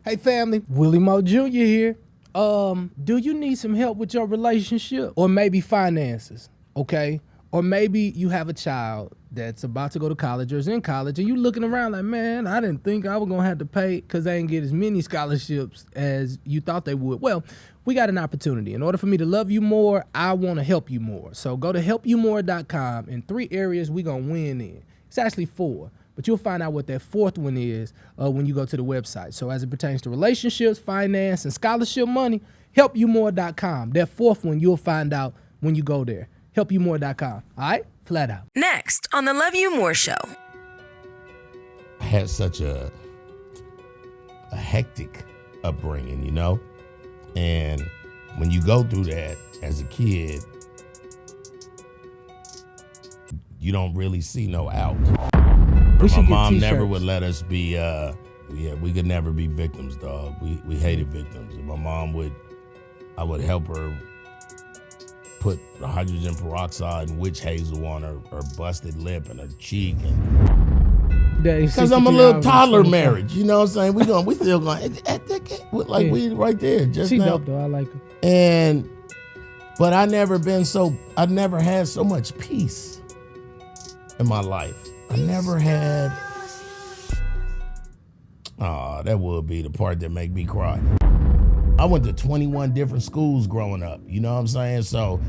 Hey family, Willie Mo Jr. here. Do you need some help with your relationship or maybe finances? Okay. Or maybe you have a child that's about to go to college or is in college and you looking around like, man, I didn't think I was going to have to pay because they didn't get as many scholarships as you thought they would. Well, we got an opportunity. In order for me to love you more, I want to help you more. So go to helpyoumore.com. In 3 areas we going to win in. It's actually 4. But you'll find out what that 4th one is when you go to the website. So as it pertains to relationships, finance, and scholarship money, helpyoumore.com. That 4th one you'll find out when you go there. Helpyoumore.com. All right? Flat out. Next on the Love You More Show. I had such a hectic upbringing, you know? And when you go through that as a kid, you don't really see no out. My mom never would let us be, we could never be victims, dog. We hated victims. And my mom I would help her put hydrogen peroxide and witch hazel on her busted lip and her cheek. Because I'm a little toddler marriage, you know what I'm saying? We still going, like we right there just she now. Dope though, I like her. But I never had so much peace in my life. I never had, that would be the part that make me cry. I went to 21 different schools growing up, you know what I'm saying? So.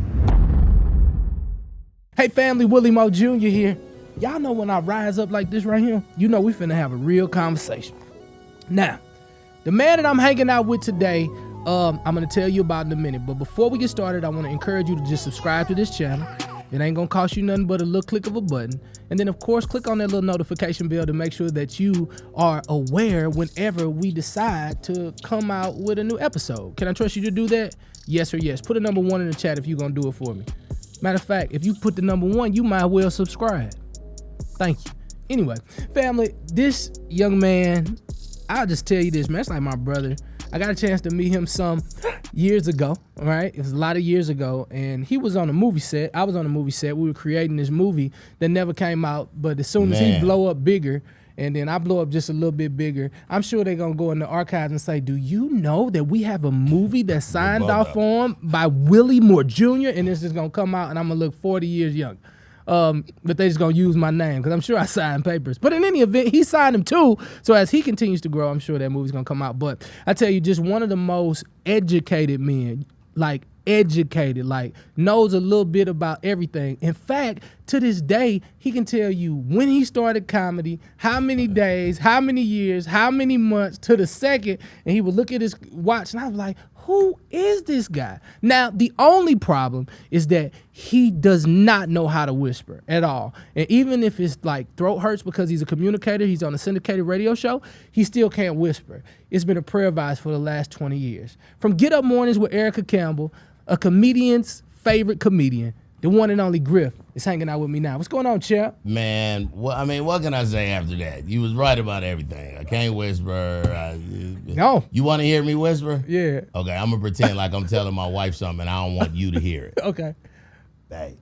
Hey family, Willie Mo Jr. here. Y'all know when I rise up like this right here, you know we finna have a real conversation. Now, the man that I'm hanging out with today, I'm gonna tell you about in a minute. But before we get started, I wanna encourage you to just subscribe to this channel. It ain't gonna cost you nothing but a little click of a button. And then of course, click on that little notification bell to make sure that you are aware whenever we decide to come out with a new episode. Can I trust you to do that? Yes or yes. Put a number 1 in the chat if you're gonna do it for me. Matter of fact, if you put the number 1, you might well subscribe. Thank you. Anyway, family, this young man, I'll just tell you this, man, it's like my brother. I got a chance to meet him some years ago, all right? It was a lot of years ago, and he was on a movie set. I was on a movie set. We were creating this movie that never came out, but as soon as he blow up bigger, and then I blow up just a little bit bigger, I'm sure they're going to go in the archives and say, do you know that we have a movie that's signed off on by Willie Moore Jr., and this is going to come out, and I'm going to look 40 years young. But they just gonna use my name because I'm sure I signed papers. But in any event, he signed them too. So as he continues to grow, I'm sure that movie's gonna come out. But I tell you, just one of the most educated men, like knows a little bit about everything. In fact, to this day, he can tell you when he started comedy, how many days, how many years, how many months to the second, and he would look at his watch and I was like, who is this guy? Now, the only problem is that he does not know how to whisper at all. And even if his throat hurts because he's a communicator, he's on a syndicated radio show, he still can't whisper. It's been a prayer of ours for the last 20 years. From Get Up Mornings with Erica Campbell, a comedian's favorite comedian, the one and only Griff, is hanging out with me now. What's going on, champ? Man, what can I say after that? You was right about everything. I can't whisper. No. You want to hear me whisper? Yeah. Okay, I'm going to pretend like I'm telling my wife something and I don't want you to hear it. Okay. Hey.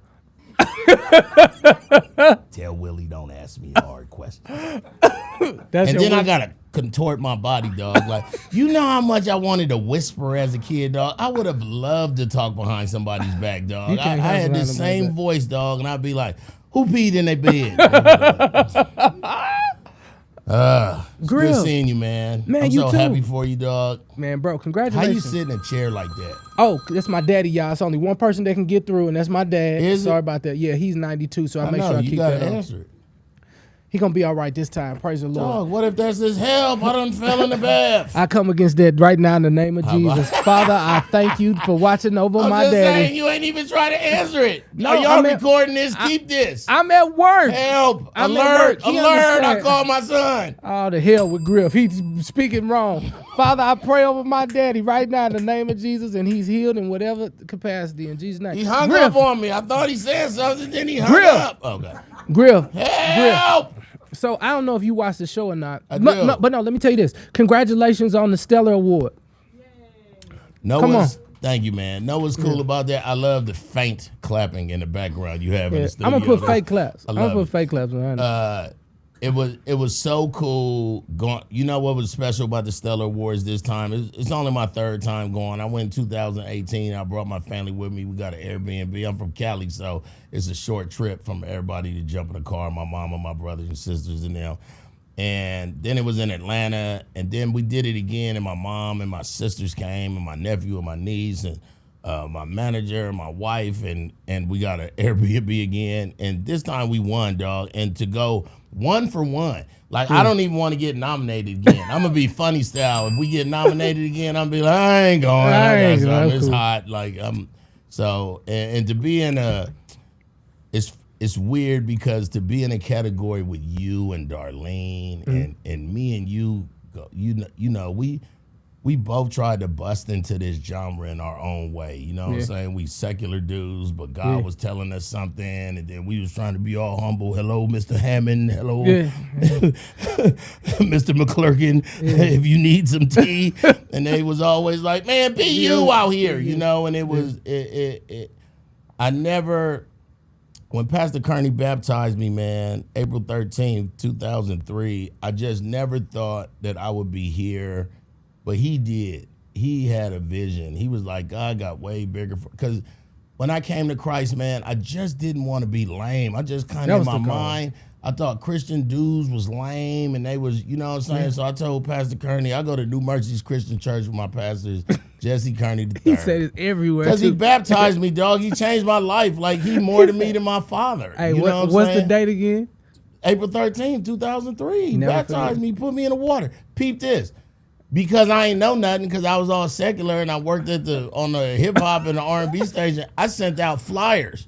Tell Willie don't ask me hard questions. And then I got to contort my body, dog. Like, you know how much I wanted to whisper as a kid, dog? I would have loved to talk behind somebody's back, dog. I had this same voice, dog, and I'd be like, who peed in their bed? Good seeing you, man. I'm so happy for you, dog. Man, bro, congratulations. How you sit in a chair like that? Oh, that's my daddy, y'all. It's only one person that can get through, and that's my dad. Sorry about that. Yeah, he's 92, so I make sure I keep that on. You gotta answer it. He gonna be all right this time. Praise the Lord. Dog, what if that's his help? I done fell in the bath. I come against that right now in the name of Jesus. Father, I thank you for watching over my daddy. Saying, you ain't even trying to answer it. No, y'all recording this. Keep this. I'm at work. Help. Alert. I call my son. Oh, the hell with Griff. He's speaking wrong. Father, I pray over my daddy right now in the name of Jesus, and he's healed in whatever capacity in Jesus' name. He hung up on me. I thought he said something, then he hung up. Okay. Griff. Help. So I don't know if you watched the show or not. I do. But no, let me tell you this. Congratulations on the Stellar Award. Thank you, man. Know what's cool about that? I love the faint clapping in the background you have in the studio. I'm going to put fake claps. I'm going to put fake claps behind it. it was so cool going. You know what was special about the Stellar Awards this time? It's only my third time going. I went in 2018. I brought my family with me. We got an Airbnb. I'm from Cali, so it's a short trip from everybody to jump in the car. My mama, my brothers and sisters, and them. And then it was in Atlanta, and then we did it again, and my mom and my sisters came, and my nephew and my niece, and my manager, my wife, and we got an Airbnb again. And this time we won, dog. And to go 1 for 1, like I don't even want to get nominated again. I'm gonna be funny style. If we get nominated again, I'm be like, I ain't going. It's hot. Like so, and to be in it's weird because to be in a category with you and Darlene and me and you, you know, we both tried to bust into this genre in our own way. You know what I'm saying? We secular dudes, but God was telling us something, and then we was trying to be all humble. Hello, Mr. Hammond. Hello, Mr. McClurkin, if you need some tea. And they was always like, man, be you out here, you know? And it was, I never... When Pastor Kearney baptized me, man, April 13th, 2003, I just never thought that I would be here, but he did. He had a vision. He was like, God got way bigger. Because when I came to Christ, man, I just didn't want to be lame. I just kind of, in my mind, I thought Christian dudes was lame, and they was, you know what I'm saying? So I told Pastor Kearney, I go to New Mercies Christian Church with my pastors, Jesse Kearney III. He said it's everywhere. Because he baptized me, dog. He changed my life. Like, he more to me than my father. Hey, you know what I'm what's saying? the date again? April 13th, 2003. He baptized me, put me in the water. Peep this. Because I ain't know nothing, because I was all secular and I worked on the hip hop and the R&B station, I sent out flyers.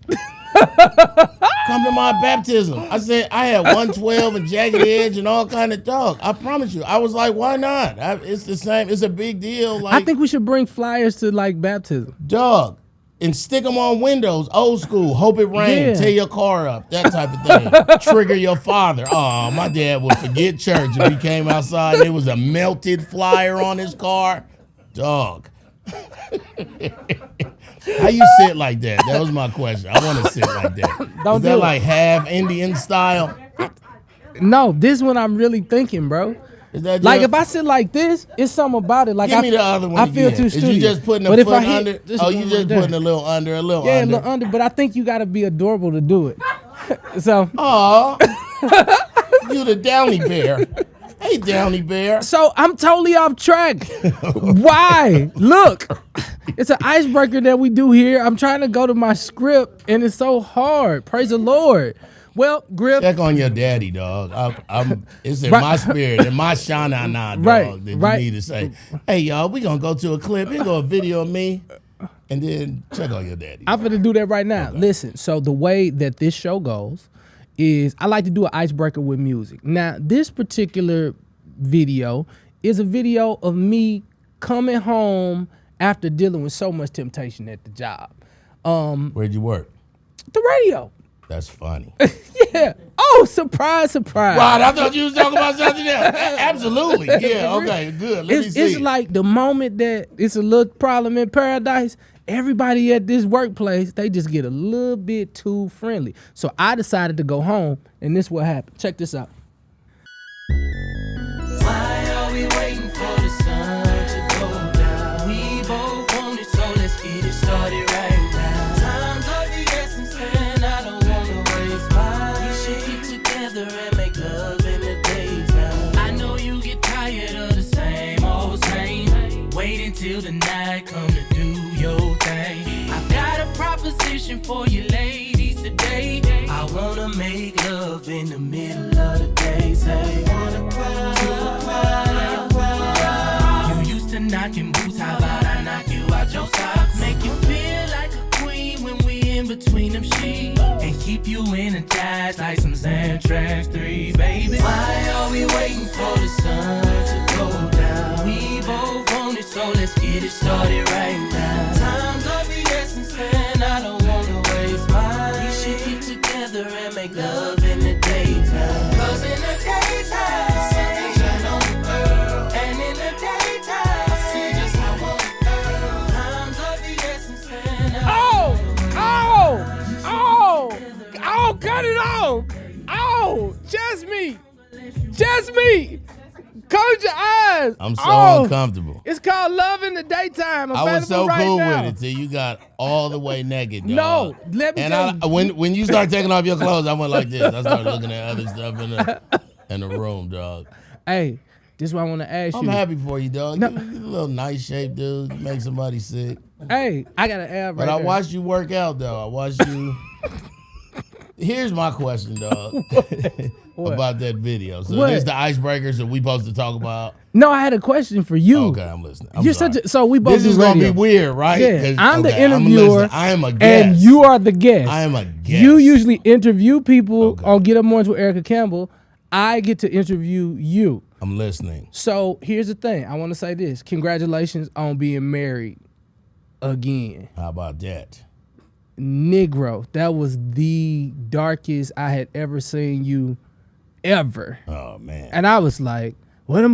Come to my baptism. I said I had 112 and jagged edge and all kind of dog. I promise you. I was like, why not? It's the same. It's a big deal. Like, I think we should bring flyers to like baptism. Dog. And stick them on windows, old school. Hope it rains. Tear your car up, that type of thing. Trigger your father. Oh, my dad would forget church if he came outside and there was a melted flyer on his car. Dog. How you sit like that? That was my question. I want to sit like that. Is that like half Indian style? No, this one I'm really thinking, bro. Is that like if I sit like this, it's something about it. Like give me the other one. I feel too studious. You just putting a foot under? Oh, you just putting a little under, a little under. Yeah, a little under. But I think you got to be adorable to do it. So. Oh, you the Downy Bear. Hey, Downy Bear. So I'm totally off track. Why? Look, it's an icebreaker that we do here. I'm trying to go to my script, and it's so hard. Praise the Lord. Well, Griff. Check on your daddy, dog. It's in my spirit, in my shana, dog, that you need to say, hey, y'all, we going to go to a clip. Here go a video of me, and then check on your daddy. I'm going to do that right now. Okay. Listen, so the way that this show goes is I like to do an icebreaker with music. Now, this particular video is a video of me coming home after dealing with so much temptation at the job. Where'd you work? The radio. That's funny. Yeah. Oh, surprise, surprise. Right, I thought you was talking about something else. Absolutely. Yeah, okay, good. Let me see. It's like the moment that it's a little problem in paradise, everybody at this workplace, they just get a little bit too friendly. So I decided to go home, and this is what happened. Check this out. Why are we waiting for the sun to go down? We both want it, so let's get it started right now. Time's of the essence, and I don't want to waste mine. We should get together and make love in the daytime. I know you get tired of the same old same. Wait until the night come to do your thing. I've got a proposition for you ladies today. I wanna make love in the middle of the day. Say, wanna cry. You used to knocking boots, how about I knock you out your socks? Make you feel like a queen when we in between them sheets, and keep you energized like some Xantrax 3, baby. Why are we waiting for the sun to go down? We both want it, so let's get it started right now. Time's of the essence, and I don't wanna waste mine. We should get together and make love in the daytime. 'Cause in the daytime, the sun can shine on the earth, and in the daytime, I see just how I want it, girl. Time's of the essence, and Oh, cut it off. Oh, just me. Just me. Close your eyes. I'm so uncomfortable. It's called Love in the Daytime. I was so right cool now. with it till you got all the way naked, dog. No, let me tell you. When you start taking off your clothes, I went like this. I started looking at other stuff in the room, dog. Hey, this is what I want to ask you. I'm happy for you, dog. No. You're a little nice shape, dude. You make somebody sick. Hey, I got an ab right But I there. watched you work out, though. I watched you. Here's my question, dog, about that video. So What? this the icebreakers that we supposed to talk about. No, I had a question for you. Okay, I'm listening. You're sorry. such a, so we both This do is gonna radio. be weird, right? Yeah, 'Cause- I'm the okay, interviewer. I am a guest. And you are the guest. I am a guest. You usually interview people Okay. on Get Up Mornings with Erica Campbell. I get to interview you. I'm listening. So here's the thing. I want to say this. Congratulations on being married again. How about that? Negro, that was the darkest I had ever seen you ever. Oh man. And I was like, what are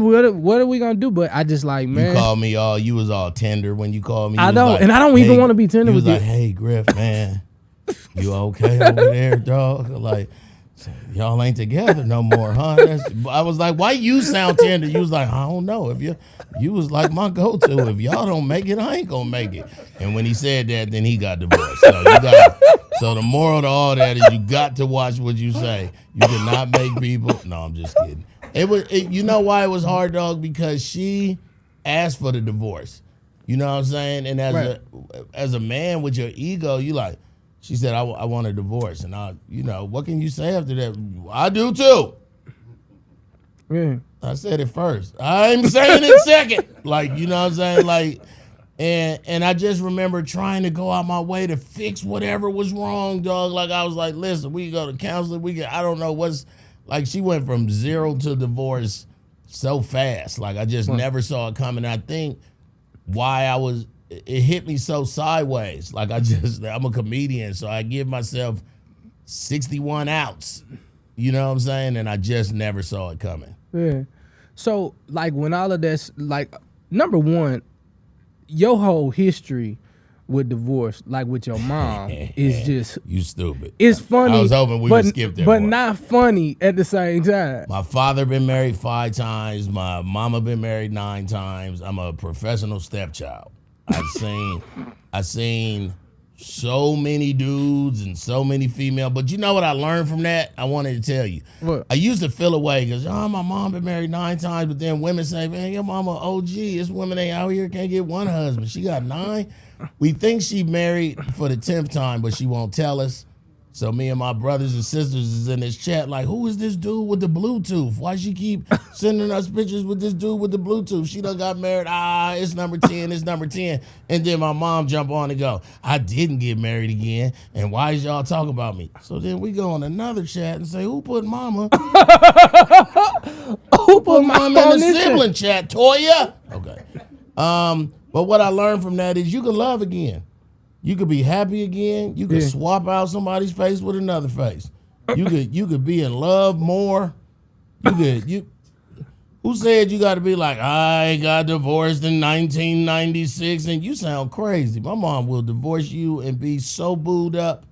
we going to do? But I just like, man. You called me you was all tender when you called me. I You was know, like, and I don't even hey, want to be tender you with was like, you. hey, Griff, man, you okay over there, dog? Like, y'all ain't together no more, huh? I was like, why you sound tender? You was like, I don't know. If you was like my go-to. If y'all don't make it, I ain't gonna make it. And when he said that, then he got divorced. So the moral to all that is you got to watch what you say. You cannot make people. No, I'm just kidding. You know why it was hard, dog? Because she asked for the divorce. You know what I'm saying? And as a man with your ego, you like. She said, I want a divorce. And what can you say after that? I do too. Yeah. I said it first. I'm saying it second. Like, you know what I'm saying? Like, and I just remember trying to go out my way to fix whatever was wrong, dog. Like, I was like, listen, we go to counseling. I don't know what's, like, she went from 0 to divorce so fast. Like, I just never saw it coming. I think why it hit me so sideways. Like I'm a comedian, so I give myself 61 outs. You know what I'm saying? And I just never saw it coming. Yeah. So, like, when all of that's, like, number one, your whole history with divorce, like with your mom, is just... You stupid. It's funny. I was hoping we would skip that But part. not funny at the same time. My father been married 5 times. My mama been married 9 times. I'm a professional stepchild. I've seen so many dudes and so many female. But you know what I learned from that? I wanted to tell you. What? I used to feel away because, my mom been married 9 times. But then women say, man, your mama OG. This woman ain't out here, can't get one husband. She got 9. We think she married for the 10th time, but she won't tell us. So me and my brothers and sisters is in this chat like, who is this dude with the Bluetooth? Why she keep sending us pictures with this dude with the Bluetooth? She done got married. It's number 10, it's number 10. And then my mom jump on and go, I didn't get married again. And why is y'all talking about me? So then we go on another chat and say, who put mama? Who put mama in the sibling chat, Toya? Okay. But what I learned from that is you can love again. You could be happy again. You could swap out somebody's face with another face. You could be in love more. Who said you got to be like, I got divorced in 1996 and you sound crazy. My mom will divorce you and be so booed up.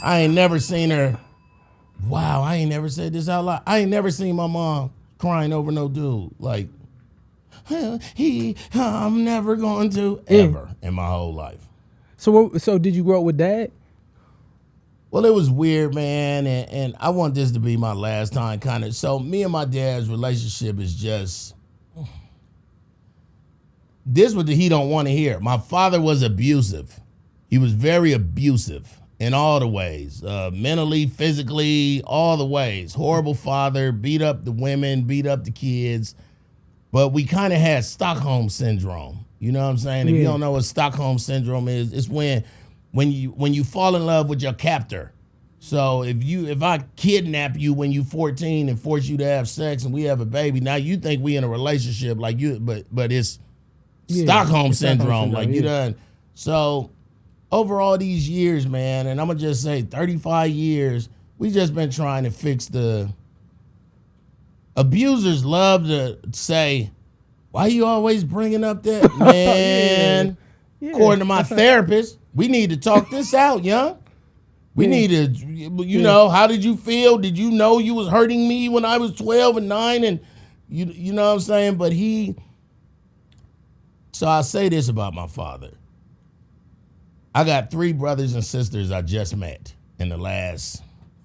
I ain't never seen her. Wow, I ain't never said this out loud. I ain't never seen my mom crying over no dude. Like, I'm never going to ever in my whole life. So did you grow up with dad? Well, it was weird, man, and I want this to be my last time kind of. So me and my dad's relationship is just, this what he don't want to hear. My father was abusive. He was very abusive in all the ways, mentally, physically, all the ways. Horrible father, beat up the women, beat up the kids. But we kind of had Stockholm syndrome. You know what I'm saying? If you don't know what Stockholm syndrome is, it's when you fall in love with your captor. So if I kidnap you when you're 14 and force you to have sex and we have a baby, now you think we in a relationship like you, but it's Stockholm syndrome. Like you done. So over all these years, man, and I'm gonna just say 35 years, we just been trying to fix the. Abusers love to say, why you always bringing up that? Man, according to my therapist, we need to talk this out, young. We need to, you know, how did you feel? Did you know you was hurting me when I was 12 and 9? And you know what I'm saying? But so I say this about my father. I got 3 brothers and sisters I just met in the last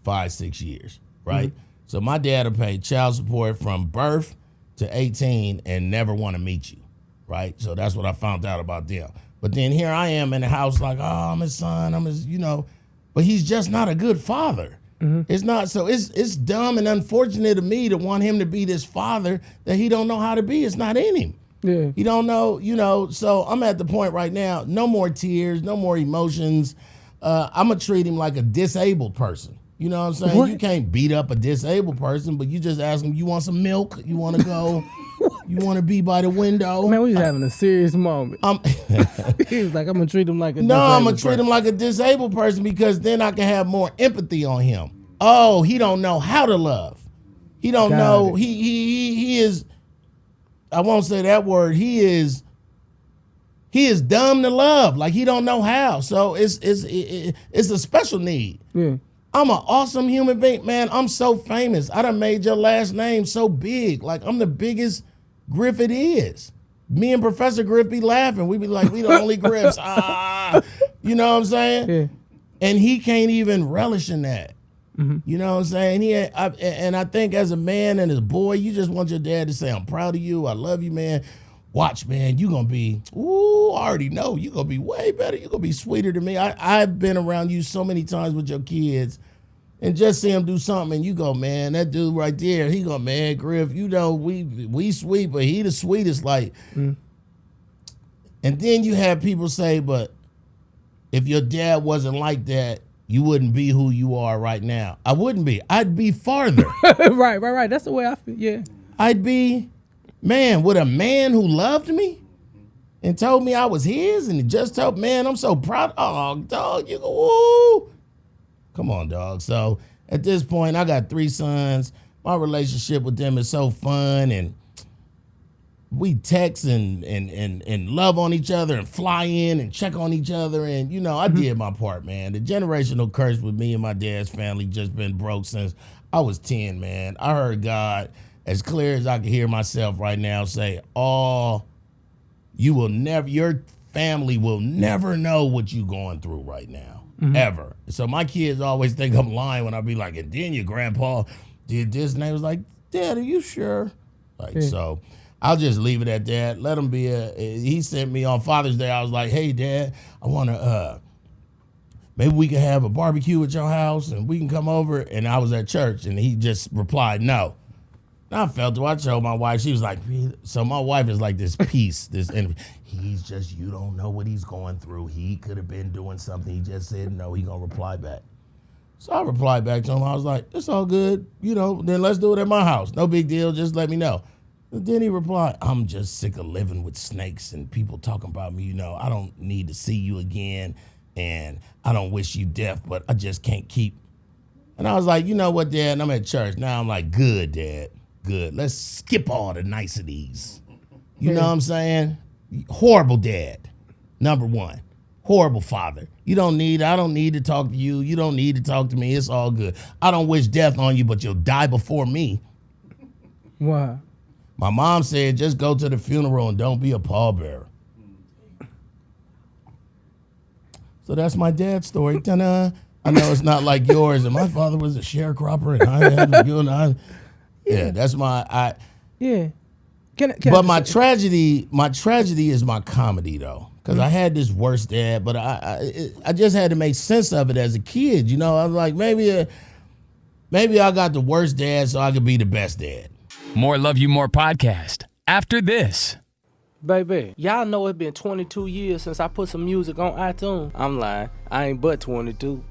5-6 years, right? Mm-hmm. So my dad will pay child support from birth to 18 and never want to meet you, right? So that's what I found out about them. But then here I am in the house like, oh, I'm his son, I'm his, you know, but he's just not a good father. Mm-hmm. It's not, so it's dumb and unfortunate of me to want him to be this father that he don't know how to be. It's not in him. Yeah. He don't know, you know, so I'm at the point right now, no more tears, no more emotions. I'm going to treat him like a disabled person. You know what I'm saying? What? You can't beat up a disabled person, but you just ask him, you want some milk? You want to go? You want to be by the window? Man, we was having a serious moment. He was like, I'm going to treat him like a disabled person. No, I'm going to treat him like a disabled person because then I can have more empathy on him. Oh, he don't know how to love. He don't know. He is, I won't say that word. He is dumb to love. Like he don't know how. So it's a special need. Yeah. I'm an awesome human being, man. I'm so famous. I done made your last name so big. Like I'm the biggest Griff it is. Me and Professor Griff be laughing. We be like, we the only Griffs. You know what I'm saying? Yeah. And he can't even relish in that. Mm-hmm. You know what I'm saying? I think as a man and as a boy, you just want your dad to say, I'm proud of you. I love you, man. Watch, man, you going to be, I already know. You're going to be way better. You're going to be sweeter than me. I've been around you so many times with your kids and just see him do something and you go, man, that dude right there, he go, man, Griff, you know, we sweet, but he the sweetest. Like, and then you have people say, but if your dad wasn't like that, you wouldn't be who you are right now. I wouldn't be. I'd be farther. Right. That's the way I feel, yeah. I'd be, man, with a man who loved me and told me I was his and just told, man, I'm so proud. Oh, dog, you go, woo. Come on, dog. So at this point, I got 3 sons. My relationship with them is so fun and we text and love on each other and fly in and check on each other. And, you know, I did my part, man. The generational curse with me and my dad's family just been broke since I was 10, man. I heard God as clear as I can hear myself right now say, your family will never know what you're going through right now, ever. So my kids always think I'm lying when I be like, and then your grandpa did this. And they was like, Dad, are you sure? Like, so I'll just leave it at that. Let him be he sent me on Father's Day. I was like, hey, Dad, I want to, maybe we can have a barbecue at your house and we can come over. And I was at church and he just replied, no. And I felt it. I told my wife, she was like, so my wife is like this piece, he's just, you don't know what he's going through. He could have been doing something. He just said no, he going to reply back. So I replied back to him. I was like, it's all good. You know, then let's do it at my house. No big deal. Just let me know. And then he replied, I'm just sick of living with snakes and people talking about me. You know, I don't need to see you again. And I don't wish you death, but I just can't keep. And I was like, you know what, Dad? And I'm at church. Now I'm like, good, Dad. Good. Let's skip all the niceties. You know what I'm saying? Horrible dad. Number 1. Horrible father. I don't need to talk to you. You don't need to talk to me. It's all good. I don't wish death on you, but you'll die before me. Wow. My mom said, just go to the funeral and don't be a pallbearer. So that's my dad's story. Ta-da. I know it's not like yours. And my father was a sharecropper and I had to do it. Yeah, that's my, yeah. But my tragedy is my comedy though. Because I had this worst dad, but I just had to make sense of it as a kid. You know, I was like, maybe I got the worst dad so I could be the best dad. More Love You More podcast after this. Baby, y'all know it's been 22 years since I put some music on iTunes. I'm lying. I ain't but 22.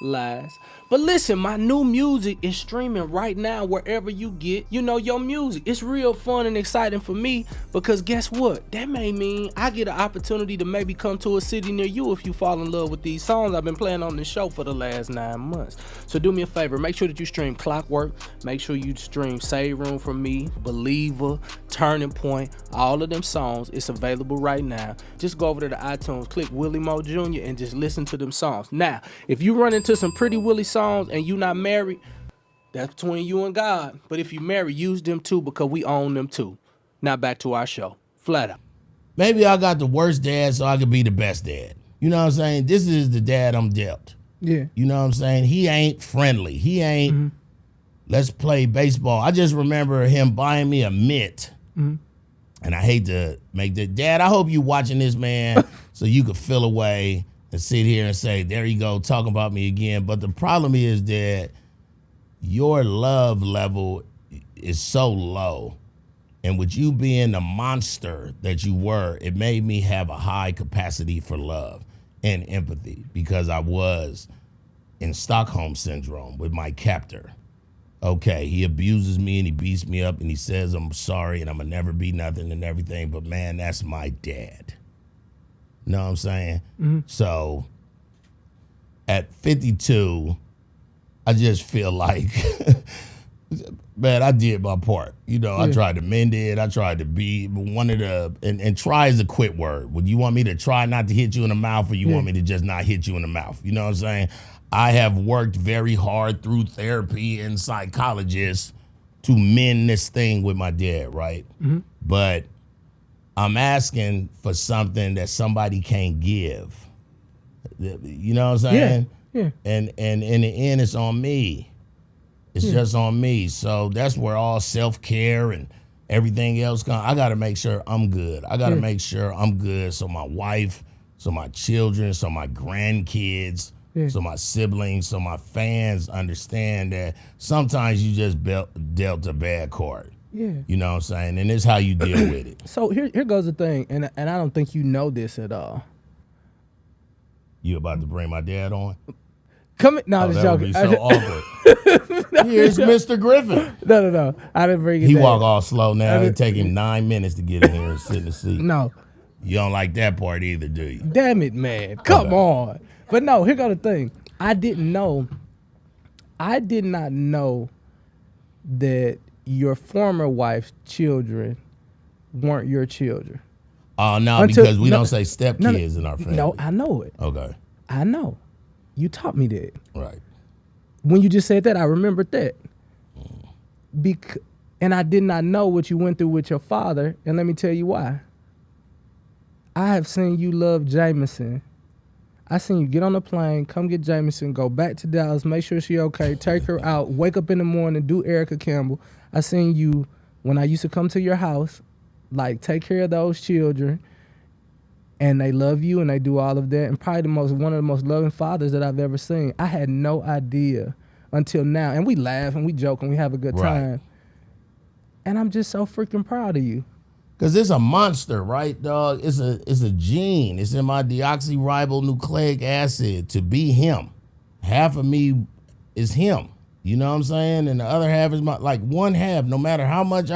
Lies. But listen, my new music is streaming right now wherever you get, your music. It's real fun and exciting for me because guess what? That may mean I get an opportunity to maybe come to a city near you if you fall in love with these songs I've been playing on this show for the last 9 months. So do me a favor, make sure that you stream Clockwork, make sure you stream Save Room for Me, Believer, Turning Point, all of them songs. It's available right now. Just go over to the iTunes, click Willie Mo Jr. and just listen to them songs. Now, if you run into some Pretty Willie songs and you not married, that's between you and God. But if you married, use them too because we own them too. Now back to our show. Flat out. Maybe I got the worst dad so I could be the best dad. You know what I'm saying? This is the dad I'm dealt. Yeah. You know what I'm saying? He ain't friendly. He ain't, let's play baseball. I just remember him buying me a mitt. And I hate to make that. Dad, I hope you watching this, man, so you could feel away and sit here and say, there you go, talking about me again. But the problem is that your love level is so low. And with you being the monster that you were, it made me have a high capacity for love and empathy because I was in Stockholm Syndrome with my captor. Okay, he abuses me and he beats me up and he says I'm sorry and I'm gonna never be nothing and everything, but man, that's my dad. Know what I'm saying? So at 52, I just feel like, man, I did my part. I tried to mend it. I tried to be one of the, and try is a quit word. Would you want me to try not to hit you in the mouth or you want me to just not hit you in the mouth? You know what I'm saying? I have worked very hard through therapy and psychologists to mend this thing with my dad, right? But I'm asking for something that somebody can't give. You know what I'm saying? Yeah. And in the end, it's on me. It's just on me. So that's where all self-care and everything else comes. I got to make sure I'm good. I got to make sure I'm good so my wife, so my children, so my grandkids, so my siblings, so my fans understand that sometimes you just dealt a bad card. Yeah. You know what I'm saying? And it's how you deal with it. So here goes the thing, and I don't think you know this at all. You about to bring my dad on? Come in. No, that joking. would be so awkward. Here's Mr. Griffin. No. I didn't bring it. He walk all slow now. It take him 9 minutes to get in here and sit in the seat. No. You don't like that part either, do you? Damn it, man. Come on. But no, here go the thing. I did not know that your former wife's children weren't your children. Oh, no, because we don't say stepkids in our family. No, I know it. Okay. I know. You taught me that. Right. When you just said that, I remembered that. And I did not know what you went through with your father, and let me tell you why. I have seen you love Jameson. I seen you get on a plane, come get Jameson, go back to Dallas, make sure she okay, take her out, wake up in the morning, do Erica Campbell. I seen you, when I used to come to your house, like take care of those children, and they love you and they do all of that, and probably one of the most loving fathers that I've ever seen. I had no idea until now, and we laugh and we joke and we have a good time. And I'm just so freaking proud of you. Because it's a monster, right, dog? It's a gene. It's in my deoxyribonucleic acid to be him. Half of me is him. You know what I'm saying? And the other half is one half. No matter how much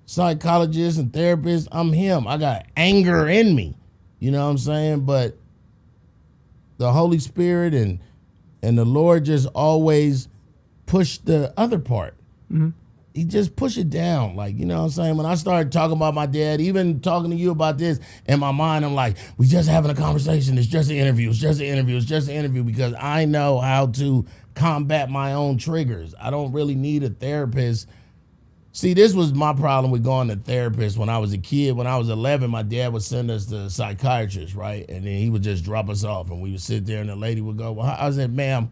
psychologist and therapist, I'm him. I got anger in me. You know what I'm saying? But the Holy Spirit and the Lord just always push the other part. He just push it down. You know what I'm saying? When I started talking about my dad, even talking to you about this, in my mind, I'm like, we just having a conversation. It's just an interview. It's just an interview. It's just an interview because I know how to combat my own triggers. I don't really need a therapist. See, this was my problem with going to therapist when I was a kid. When I was 11, my dad would send us to a psychiatrist, right? And then he would just drop us off and we would sit there and the lady would go, well, I said, ma'am,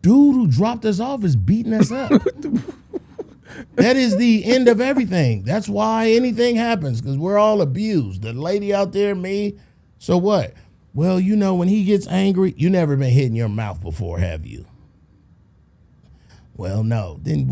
dude who dropped us off is beating us up. That is the end of everything. That's why anything happens, because we're all abused. The lady out there, me, so what? Well, when he gets angry, you never been hit in your mouth before, have you? Well, no. Then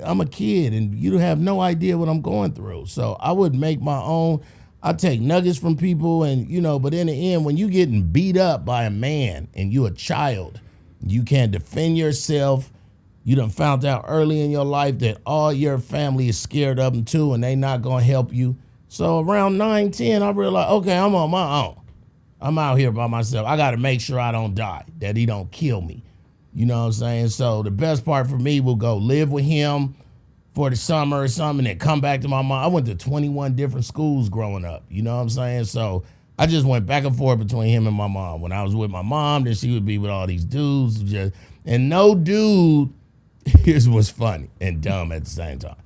I'm a kid, and you have no idea what I'm going through. So I would make my own. I take nuggets from people, and but in the end, when you getting beat up by a man and you a child, You can't defend yourself. You done found out early in your life that all your family is scared of them too, and they not gonna help you. So around 9, 10, I realized, okay, I'm on my own. I'm out here by myself. I gotta make sure I don't die, that he don't kill me. You know what I'm saying? So the best part for me will go live with him for the summer or something and come back to my mom. I went to 21 different schools growing up. You know what I'm saying? So I just went back and forth between him and my mom. When I was with my mom, then she would be with all these dudes. And no dude, here's what's funny and dumb at the same time.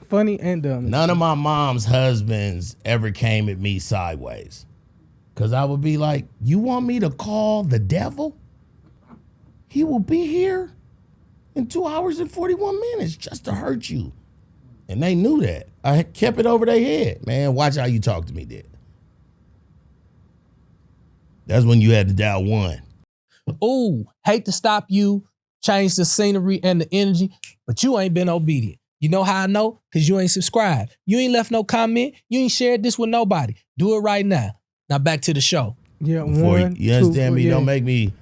Funny and dumb. None of my mom's husbands ever came at me sideways. Because I would be like, you want me to call the devil? He will be here in 2 hours and 41 minutes just to hurt you. And they knew that. I kept it over their head. Man, watch how you talk to me, Dad. That's when you had to dial 1. Ooh, hate to stop you, change the scenery and the energy, but you ain't been obedient. You know how I know? Because you ain't subscribed. You ain't left no comment. You ain't shared this with nobody. Do it right now. Now back to the show. Yeah, you understand me? Don't make me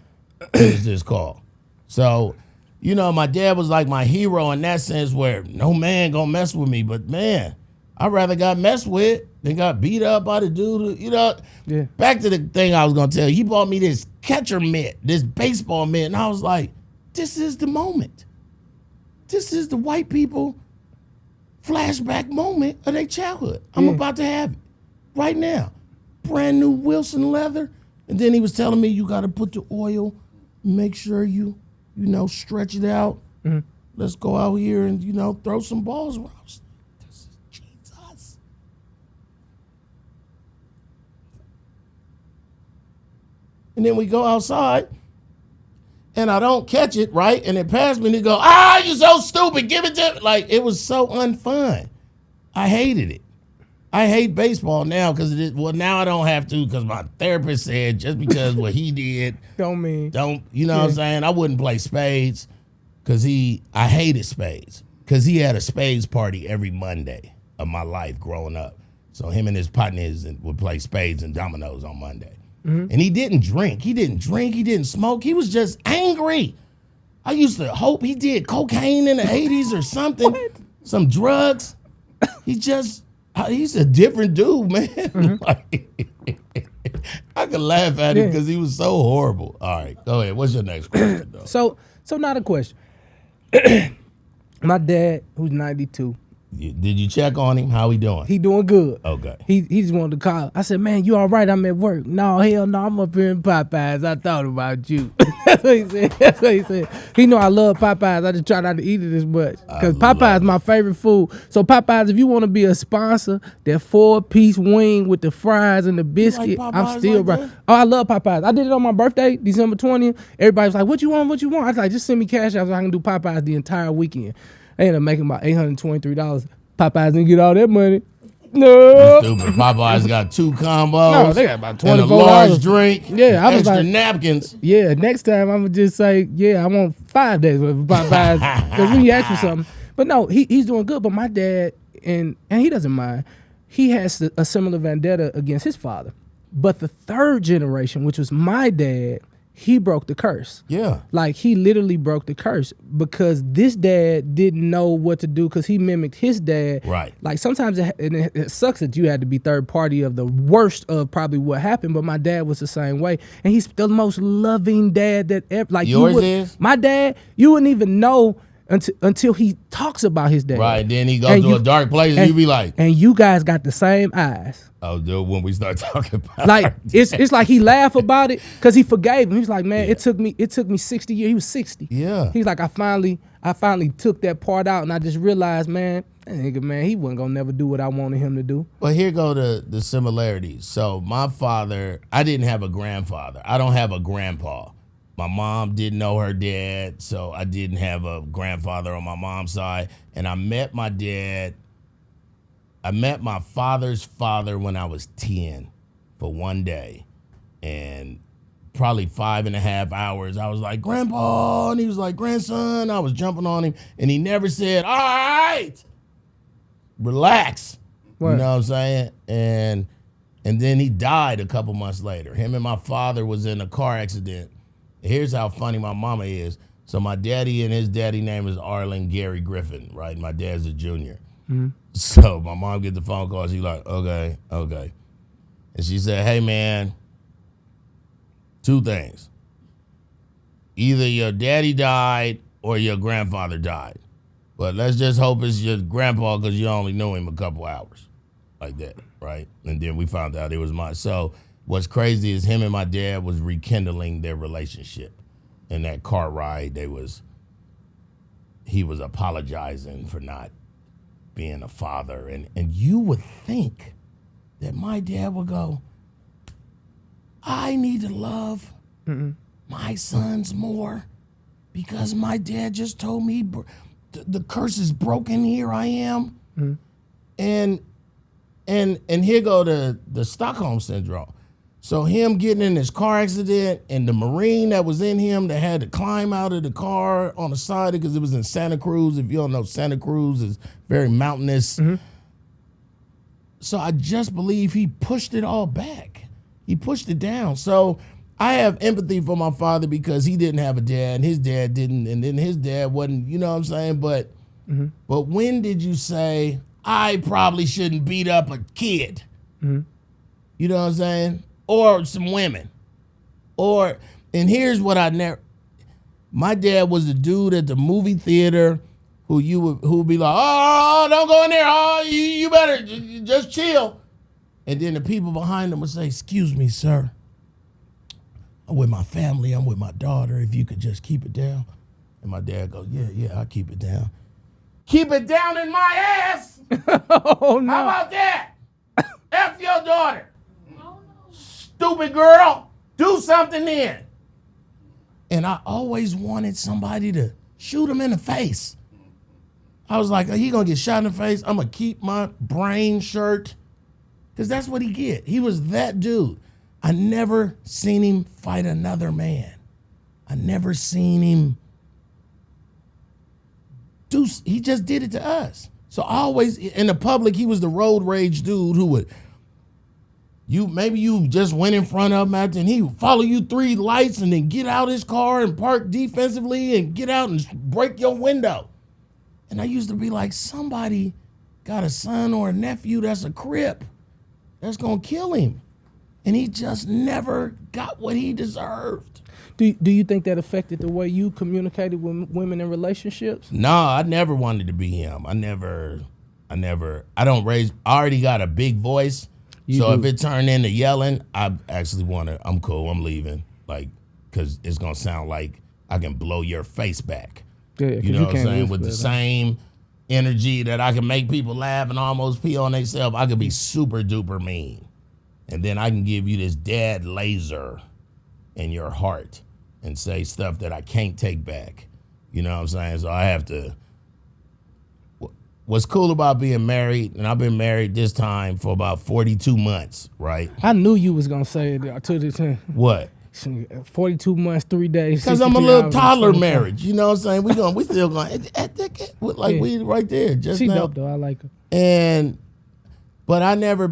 finish this call. So, you know, my dad was like my hero in that sense where no man gonna mess with me. But man, I'd rather got messed with than got beat up by the dude. You know, Back to the thing I was gonna tell you. He bought me this catcher mitt, this baseball mitt, and I was like, this is the moment. This is the white people flashback moment of their childhood. I'm about to have it right now. Brand new Wilson leather. And then he was telling me you got to put the oil, make sure you stretch it out. Mm-hmm. Let's go out here and, throw some balls around. This is Jesus. And then we go outside and I don't catch it, right? And it passed me and he go, you're so stupid. Give it to me. Like, it was so unfun. I hated it. I hate baseball now because now I don't have to because my therapist said just because what he did. What I'm saying? I wouldn't play spades because I hated spades because he had a spades party every Monday of my life growing up. So him and his partners would play spades and dominoes on Monday. Mm-hmm. And he didn't drink. He didn't smoke. He was just angry. I used to hope he did cocaine in the 80s or something, some drugs. He's a different dude, man. Mm-hmm. I could laugh at him because he was so horrible. All right, go ahead. What's your next question, though? So not a question. My dad, who's 92. Did you check on him? How he doing? He doing good. Okay. He just wanted to call. I said, man, you all right? I'm at work. No, hell no, I'm up here in Popeyes. I thought about you. That's what he said. He know I love Popeyes. I just try not to eat it as much. Because Popeyes is my favorite food. So Popeyes, if you want to be a sponsor, that 4-piece wing with the fries and the biscuit, I'm still right. Oh, I love Popeyes. I did it on my birthday, December 20th. Everybody was like, what you want? I was like, just send me cash out so I can do Popeyes the entire weekend. I ended up making about $823. Popeyes didn't get all that money. No. Stupid. Popeyes got 2 combos. No, they got about $24. And a large drink. Yeah, I was extra like, napkins. Yeah, next time I'm gonna just say, I want 5 days with Popeyes because when you ask for something. But no, he's doing good. But my dad and he doesn't mind. He has a similar vendetta against his father. But the third generation, which was my dad, he broke the curse. Yeah. Like, he literally broke the curse because this dad didn't know what to do because he mimicked his dad. Right. Like, sometimes it sucks that you had to be third party of the worst of probably what happened, but my dad was the same way. And he's the most loving dad that ever. Like, yours is? My dad, you wouldn't even know until he talks about his dad. Right. Then he goes to a dark place and you be like. And you guys got the same eyes. Oh, dude, when we start talking about like it's like he laughed about it because he forgave him. He's like, man, it took me 60 years. He was 60. Yeah. He's like, I finally took that part out and I just realized, man, that nigga, man, he wasn't gonna never do what I wanted him to do. Well, here go the similarities. So my father, I didn't have a grandfather. I don't have a grandpa. My mom didn't know her dad, so I didn't have a grandfather on my mom's side. And I met my dad. I met my father's father when I was 10 for one day. And probably 5.5 hours, I was like, Grandpa, and he was like, grandson. I was jumping on him, and he never said, all right, relax. What? You know what I'm saying? And then he died a couple months later. Him and my father was in a car accident, Here's how funny my mama is. So my daddy and his daddy name is Arlen Gary Griffin, right? My dad's a junior. Mm-hmm. So my mom get the phone call. She's like, okay. And she said, hey, man, 2 things. Either your daddy died or your grandfather died. But let's just hope it's your grandpa because you only knew him a couple hours. Like that, right? And then we found out it was mine. So what's crazy is him and my dad was rekindling their relationship. In that car ride, he was apologizing for not being a father. And you would think that my dad would go, I need to love my sons more because my dad just told me the curse is broken. Here I am. And here go the Stockholm syndrome. So him getting in his car accident and the Marine that was in him that had to climb out of the car on the side because it was in Santa Cruz. If you don't know, Santa Cruz is very mountainous. So I just believe he pushed it all back. He pushed it down. So I have empathy for my father because he didn't have a dad and his dad didn't, and then his dad wasn't, you know what I'm saying? But when did you say, I probably shouldn't beat up a kid? You know what I'm saying? Or some women. And here's what my dad was the dude at the movie theater who would be like, oh, don't go in there. Oh, you better just chill. And then the people behind him would say, excuse me, sir. I'm with my family. I'm with my daughter. If you could just keep it down. And my dad goes, yeah, I'll keep it down. Keep it down in my ass. Oh, no. How about that? F your daughter. Stupid girl. Do something then. And I always wanted somebody to shoot him in the face. I was like, he gonna get shot in the face. I'm gonna keep my brain shirt. Because that's what he get. He was that dude. I never seen him fight another man. I never seen him he just did it to us. So always in the public, he was the road rage dude who would, maybe you just went in front of him after and he would follow you 3 lights and then get out his car and park defensively and get out and break your window. And I used to be like, somebody got a son or a nephew that's a Crip that's gonna kill him. And he just never got what he deserved. Do you think that affected the way you communicated with women in relationships? No, I never wanted to be him. I already got a big voice. If it turned into yelling, I actually I'm cool, I'm leaving. Like, cause it's gonna sound like I can blow your face back. Yeah, you know what I'm saying? With the same energy that I can make people laugh and almost pee on themselves, I could be super duper mean. And then I can give you this dead laser in your heart and say stuff that I can't take back. You know what I'm saying? So I have to. What's cool about being married, and I've been married this time for about 42 months, right? I knew you was going to say it to the time. What? 42 months, 3 days. Because I'm a little toddler marriage. You know what I'm saying? We still going, we right there just she now. dope though, I like her. But I never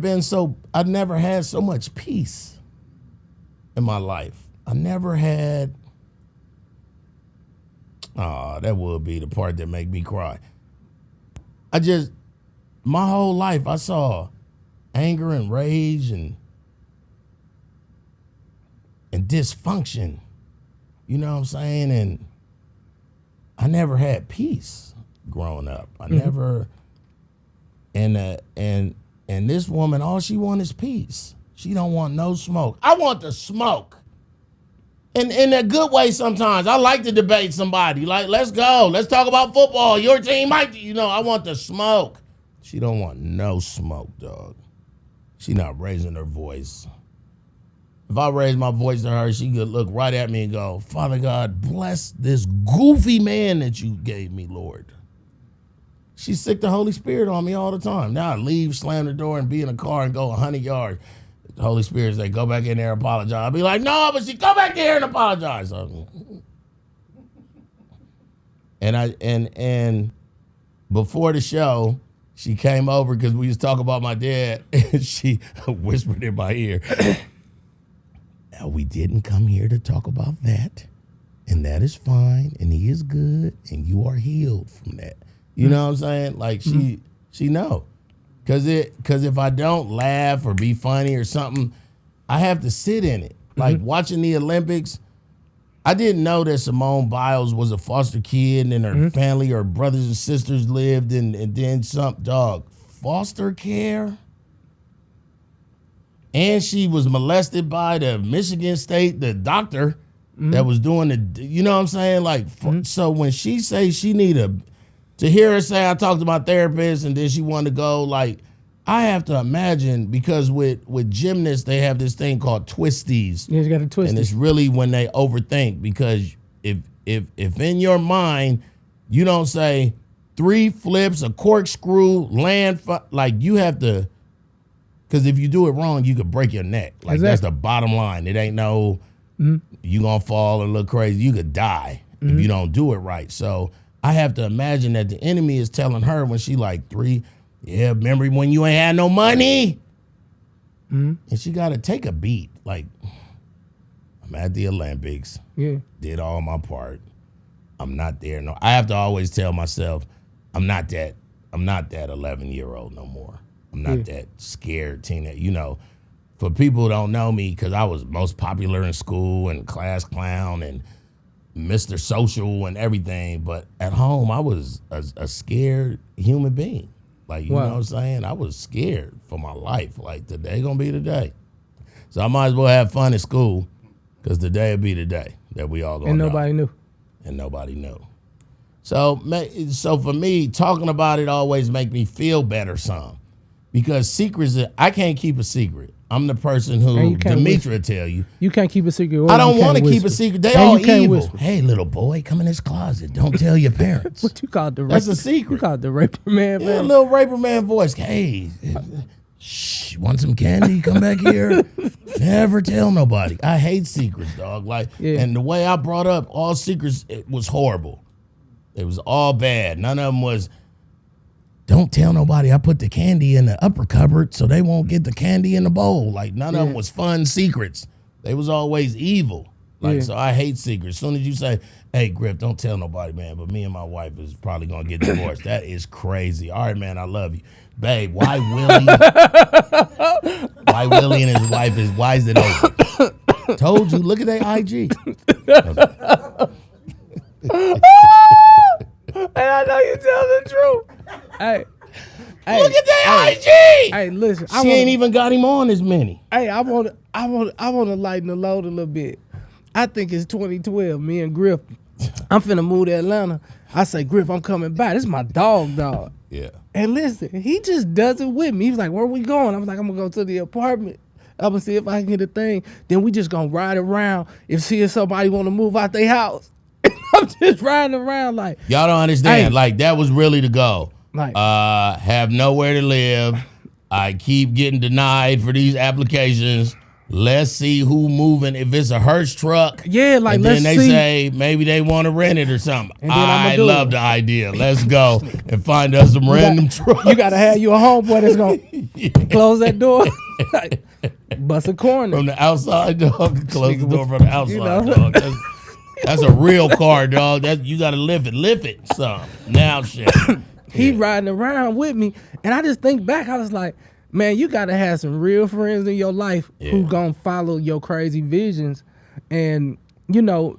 had so much peace in my life. I never had, that would be the part that make me cry. My whole life I saw anger and rage and dysfunction. You know what I'm saying? And I never had peace growing up. I never, and this woman, all she wants is peace. She don't want no smoke. I want the smoke. And in a good way sometimes. I like to debate somebody. Like, let's go. Let's talk about football. Your team might, I want the smoke. She don't want no smoke, dog. She not raising her voice. If I raise my voice to her, she could look right at me and go, Father God, bless this goofy man that you gave me, Lord. She sick the Holy Spirit on me all the time. Now I leave, slam the door, and be in a car and go 100 yards. The Holy Spirit say, go back in there and apologize. I'll be like, no, but she go back there and apologize. And before the show, she came over because we was talking about my dad, and she whispered in my ear, now we didn't come here to talk about that. and that is fine, and he is good, and you are healed from that. You know what I'm saying? Like she know. Cause if I don't laugh or be funny or something, I have to sit in it. Like watching the Olympics, I didn't know that Simone Biles was a foster kid and her family or brothers and sisters lived and then some foster care. And she was molested by the Michigan State, the doctor that was doing you know what I'm saying? Like, so when she says she to hear her say, I talked to my therapist and then she wanted to go, like, I have to imagine, because with gymnasts, they have this thing called twisties. Yeah, you got to twist and it's really when they overthink, because if in your mind, you don't say 3 flips, a corkscrew, like you have to, because if you do it wrong, you could break your neck. Like that's the bottom line. It ain't no, you gonna fall and look crazy. You could die if you don't do it right. So I have to imagine that the enemy is telling her when she like 3, remember when you ain't had no money? And she got to take a beat. Like, I'm at the Olympics. Yeah. Did all my part. I'm not there. No, I have to always tell myself, I'm not that 11-year-old no more. I'm not that scared teenager. You know, for people who don't know me, because I was most popular in school and class clown and Mr. Social and everything, but at home I was a scared human being. Like, you know what I'm saying? I was scared for my life. Like, today gonna be the day. So I might as well have fun at school, because today will be the day that we all gonna know. And nobody knew. So for me, talking about it always make me feel better some. Because secrets, I can't keep a secret. I'm the person who Demetra tell you. You can't keep a secret. I don't want to keep a secret. They all evil. Whisper. Hey, little boy, come in this closet. Don't tell your parents. What you call the That's a secret. You call the raper man. Yeah, a little raper man voice. Hey, shh, want some candy? Come back here. Never tell nobody. I hate secrets, dog. Like, and the way I brought up all secrets, it was horrible. It was all bad. None of them was, don't tell nobody I put the candy in the upper cupboard so they won't get the candy in the bowl. Like, none of them was fun secrets. They was always evil. Like, so I hate secrets. As soon as you say, hey, Griff, don't tell nobody, man, but me and my wife is probably going to get divorced. That is crazy. All right, man, I love you. Babe, why Willie and his wife why is it over? Told you, look at their IG. And I know you tell the truth. Hey, look at that IG. Hey, listen. She ain't even got him on as many. Hey, I want to lighten the load a little bit. I think it's 2012. Me and Griff, I'm finna move to Atlanta. I say, Griff, I'm coming back. This is my dog. Yeah. And listen, he just does it with me. He's like, where we going? I was like, I'm gonna go to the apartment. I'm gonna see if I can get a thing. Then we just gonna ride around and see if somebody want to move out their house. I'm just riding around like, y'all don't understand. Hey, like, that was really the goal. Like, have nowhere to live. I keep getting denied for these applications. Let's see who moving. If it's a Hertz truck, like, and then they say maybe they want to rent it or something. I love the idea. Let's go and find us some random trucks. You gotta have you a homeboy that's gonna close that door, bust a corner from the outside, dog. Close the door from the outside, dog. That's a real car, dog. You gotta lift it some. Now shit. He riding around with me, and I just think back. I was like, man, you gotta have some real friends in your life who gonna follow your crazy visions. And you know,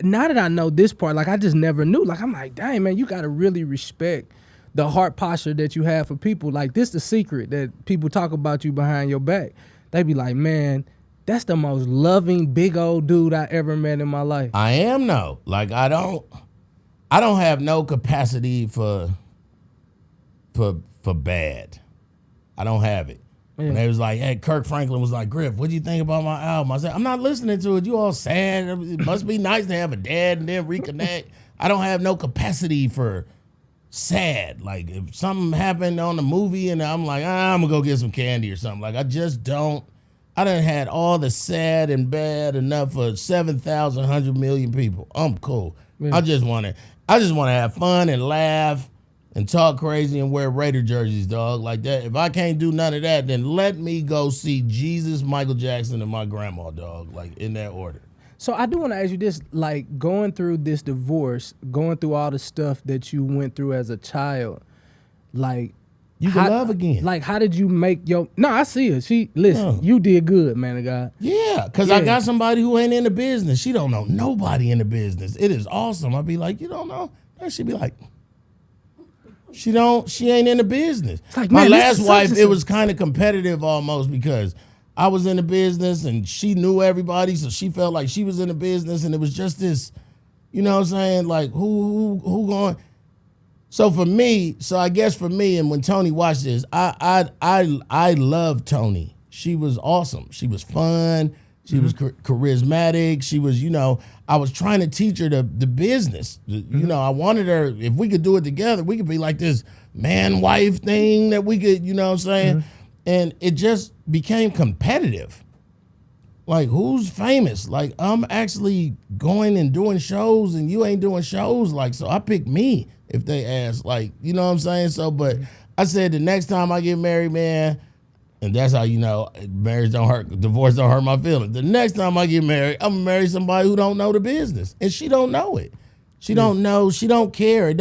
now that I know this part, like, I just never knew. Like, I'm like, dang, man, you gotta really respect the heart posture that you have for people. Like, this the secret that people talk about you behind your back. They be like, man, that's the most loving big old dude I ever met in my life. I am no. Like, I don't have no capacity for bad. I don't have it. And they was like, hey, Kirk Franklin was like, Griff, what do you think about my album? I said, I'm not listening to it. You all sad. It must be nice to have a dad and then reconnect. I don't have no capacity for sad. Like, if something happened on the movie and I'm like, I'm gonna go get some candy or something. Like, I just don't. I done had all the sad and bad enough for 7,100 million people. I'm cool. Yeah. I just want to have fun and laugh and talk crazy and wear Raider jerseys, dog. Like that. If I can't do none of that, then let me go see Jesus, Michael Jackson, and my grandma, dog. Like, in that order. So I do want to ask you this, like going through this divorce, going through all the stuff that you went through as a child, like You can love again. Like how did you make your? No, I see her. Listen, you did good, man of God. Yeah, because I got somebody who ain't in the business. She don't know nobody in the business. It is awesome. I'd be like, you don't know? And she'd be like, she ain't in the business. Like, my man, last wife, it was kind of competitive almost because I was in the business and she knew everybody, so she felt like she was in the business, and it was just this, you know what I'm saying? Like who going? So for me, I guess for me, and when Tony watched this, I love Tony. She was awesome. She was fun. She was charismatic. She was, I was trying to teach her the business. I wanted her, if we could do it together, we could be like this man-wife thing that we could, you know what I'm saying? And it just became competitive. Like, who's famous? Like, I'm actually going and doing shows and you ain't doing shows. Like, so I picked me if they ask. Like, you know what I'm saying? So, but I said the next time I get married, man, and that's how you know marriage don't hurt, divorce don't hurt my feelings. The next time I get married, I'm gonna marry somebody who don't know the business. And she don't know it. She don't know, she don't care.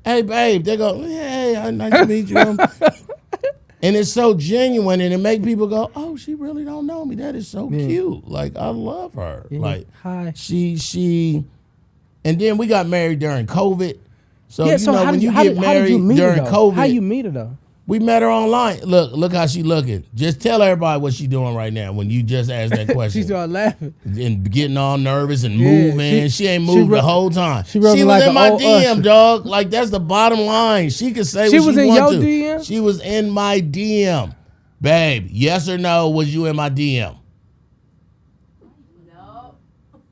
Hey, babe, they go, hey, nice to meet you. And it's so genuine, and it make people go, "Oh, she really don't know me. That is so cute. Like, I love her. Yeah. Like, hi." She, and then we got married during COVID. So when you how get did married you meet during her, COVID, how you meet her though? We met her online. Look how she looking. Just tell everybody what she doing right now when you just asked that question. She started laughing And getting all nervous and moving. She ain't moved the whole time. She was like in my old DM, Usher. dog. Like, that's the bottom line. She could say what she was in want your to. DM? She was in my DM. Babe, yes or no, was you in my DM?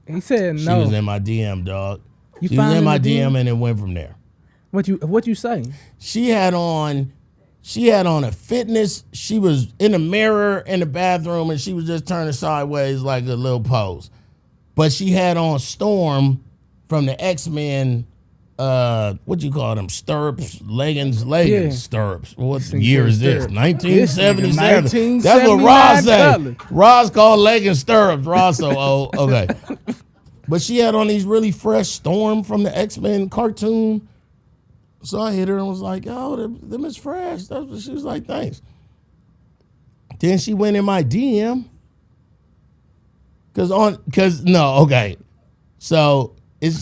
He said She no. was in my DM, dog. You She was found in my in the DM and it went from there. What you say? She had on a fitness. She was in a mirror in the bathroom and she was just turning sideways like a little pose. But she had on Storm from the X-Men, what you call them? Stirrups, leggings, stirrups. What year is this? 1977. That's what Roz said. Roz called leggings stirrups. Roz so old. Okay. But she had on these really fresh Storm from the X-Men cartoon. So I hit her and was like, "Yo, them is fresh." That's what she was like, "Thanks." Then she went in my DM. So it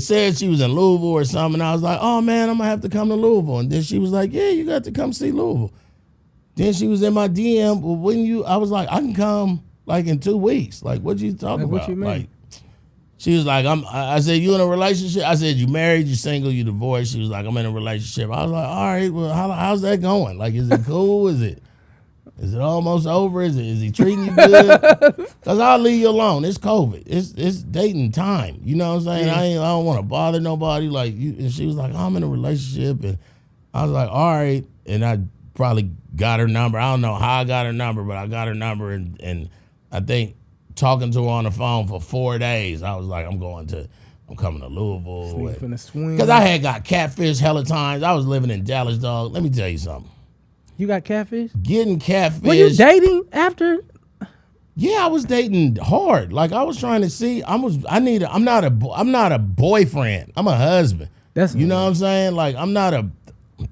said she was in Louisville or something. And I was like, "Oh man, I'm gonna have to come to Louisville." And then she was like, "Yeah, you got to come see Louisville." Then she was in my DM. Well, I was like, "I can come like in 2 weeks." Like, what you talking about? What you mean? Like, she was like, I said, "You in a relationship?" I said, "You married, you single, you divorced?" She was like, "I'm in a relationship." I was like, "All right, well, how's that going? Like, is it cool? Is it almost over? Is he treating you good?" Because I'll leave you alone. It's COVID. It's dating time. You know what I'm saying? I don't want to bother nobody. Like, you. And she was like, "I'm in a relationship," and I was like, "All right." And I probably got her number. I don't know how I got her number, but I got her number, and I think talking to her on the phone for 4 days, I was like, I'm coming to Louisville. Because I had got catfish hella times. I was living in Dallas, dog. Let me tell you something. You got catfish? Getting catfish. Were you dating after? Yeah, I was dating hard. Like, I was trying to see. I'm not a boyfriend. I'm a husband. You know what I'm saying? Like, I'm not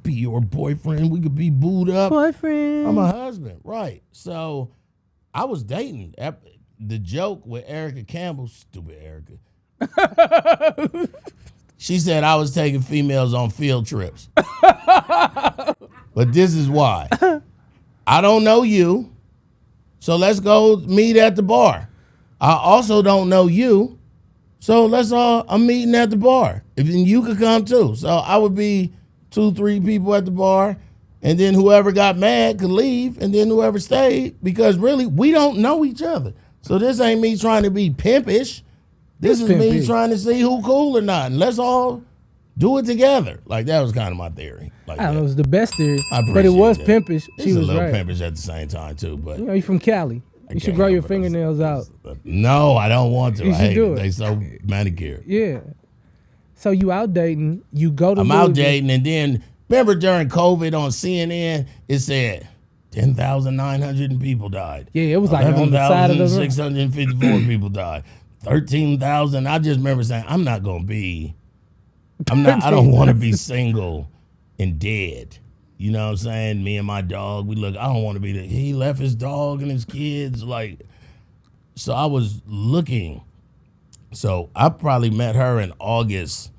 be your boyfriend. We could be booed up. Boyfriend. I'm a husband. Right. So I was dating. The joke with Erica Campbell, stupid Erica. She said I was taking females on field trips. But this is why. I don't know you, so let's go meet at the bar. I also don't know you, so I'm meeting at the bar. And you could come too. So I would be 2-3 people at the bar, and then whoever got mad could leave, and then whoever stayed, because really, we don't know each other. So this ain't me trying to be pimpish. This is me trying to see who cool or not. And let's all do it together. Like, that was kind of my theory. Like, I don't know, it was the best theory. But it was pimpish. It's She was a little right. pimpish at the same time too. But You from Cali. You should grow your fingernails out. No, I don't want to. You I should hate do it. it. They so manicured. Yeah. So you out dating. You go to I'm Louisville. out dating, and then remember during COVID on CNN, it said 10,900 people died. Yeah, it was like on the side of the room. 11,654 people died. 13,000. I just remember saying, I don't want to be single and dead. You know what I'm saying? Me and my dog, I don't want to be he left his dog and his kids. So I was looking. So I probably met her in August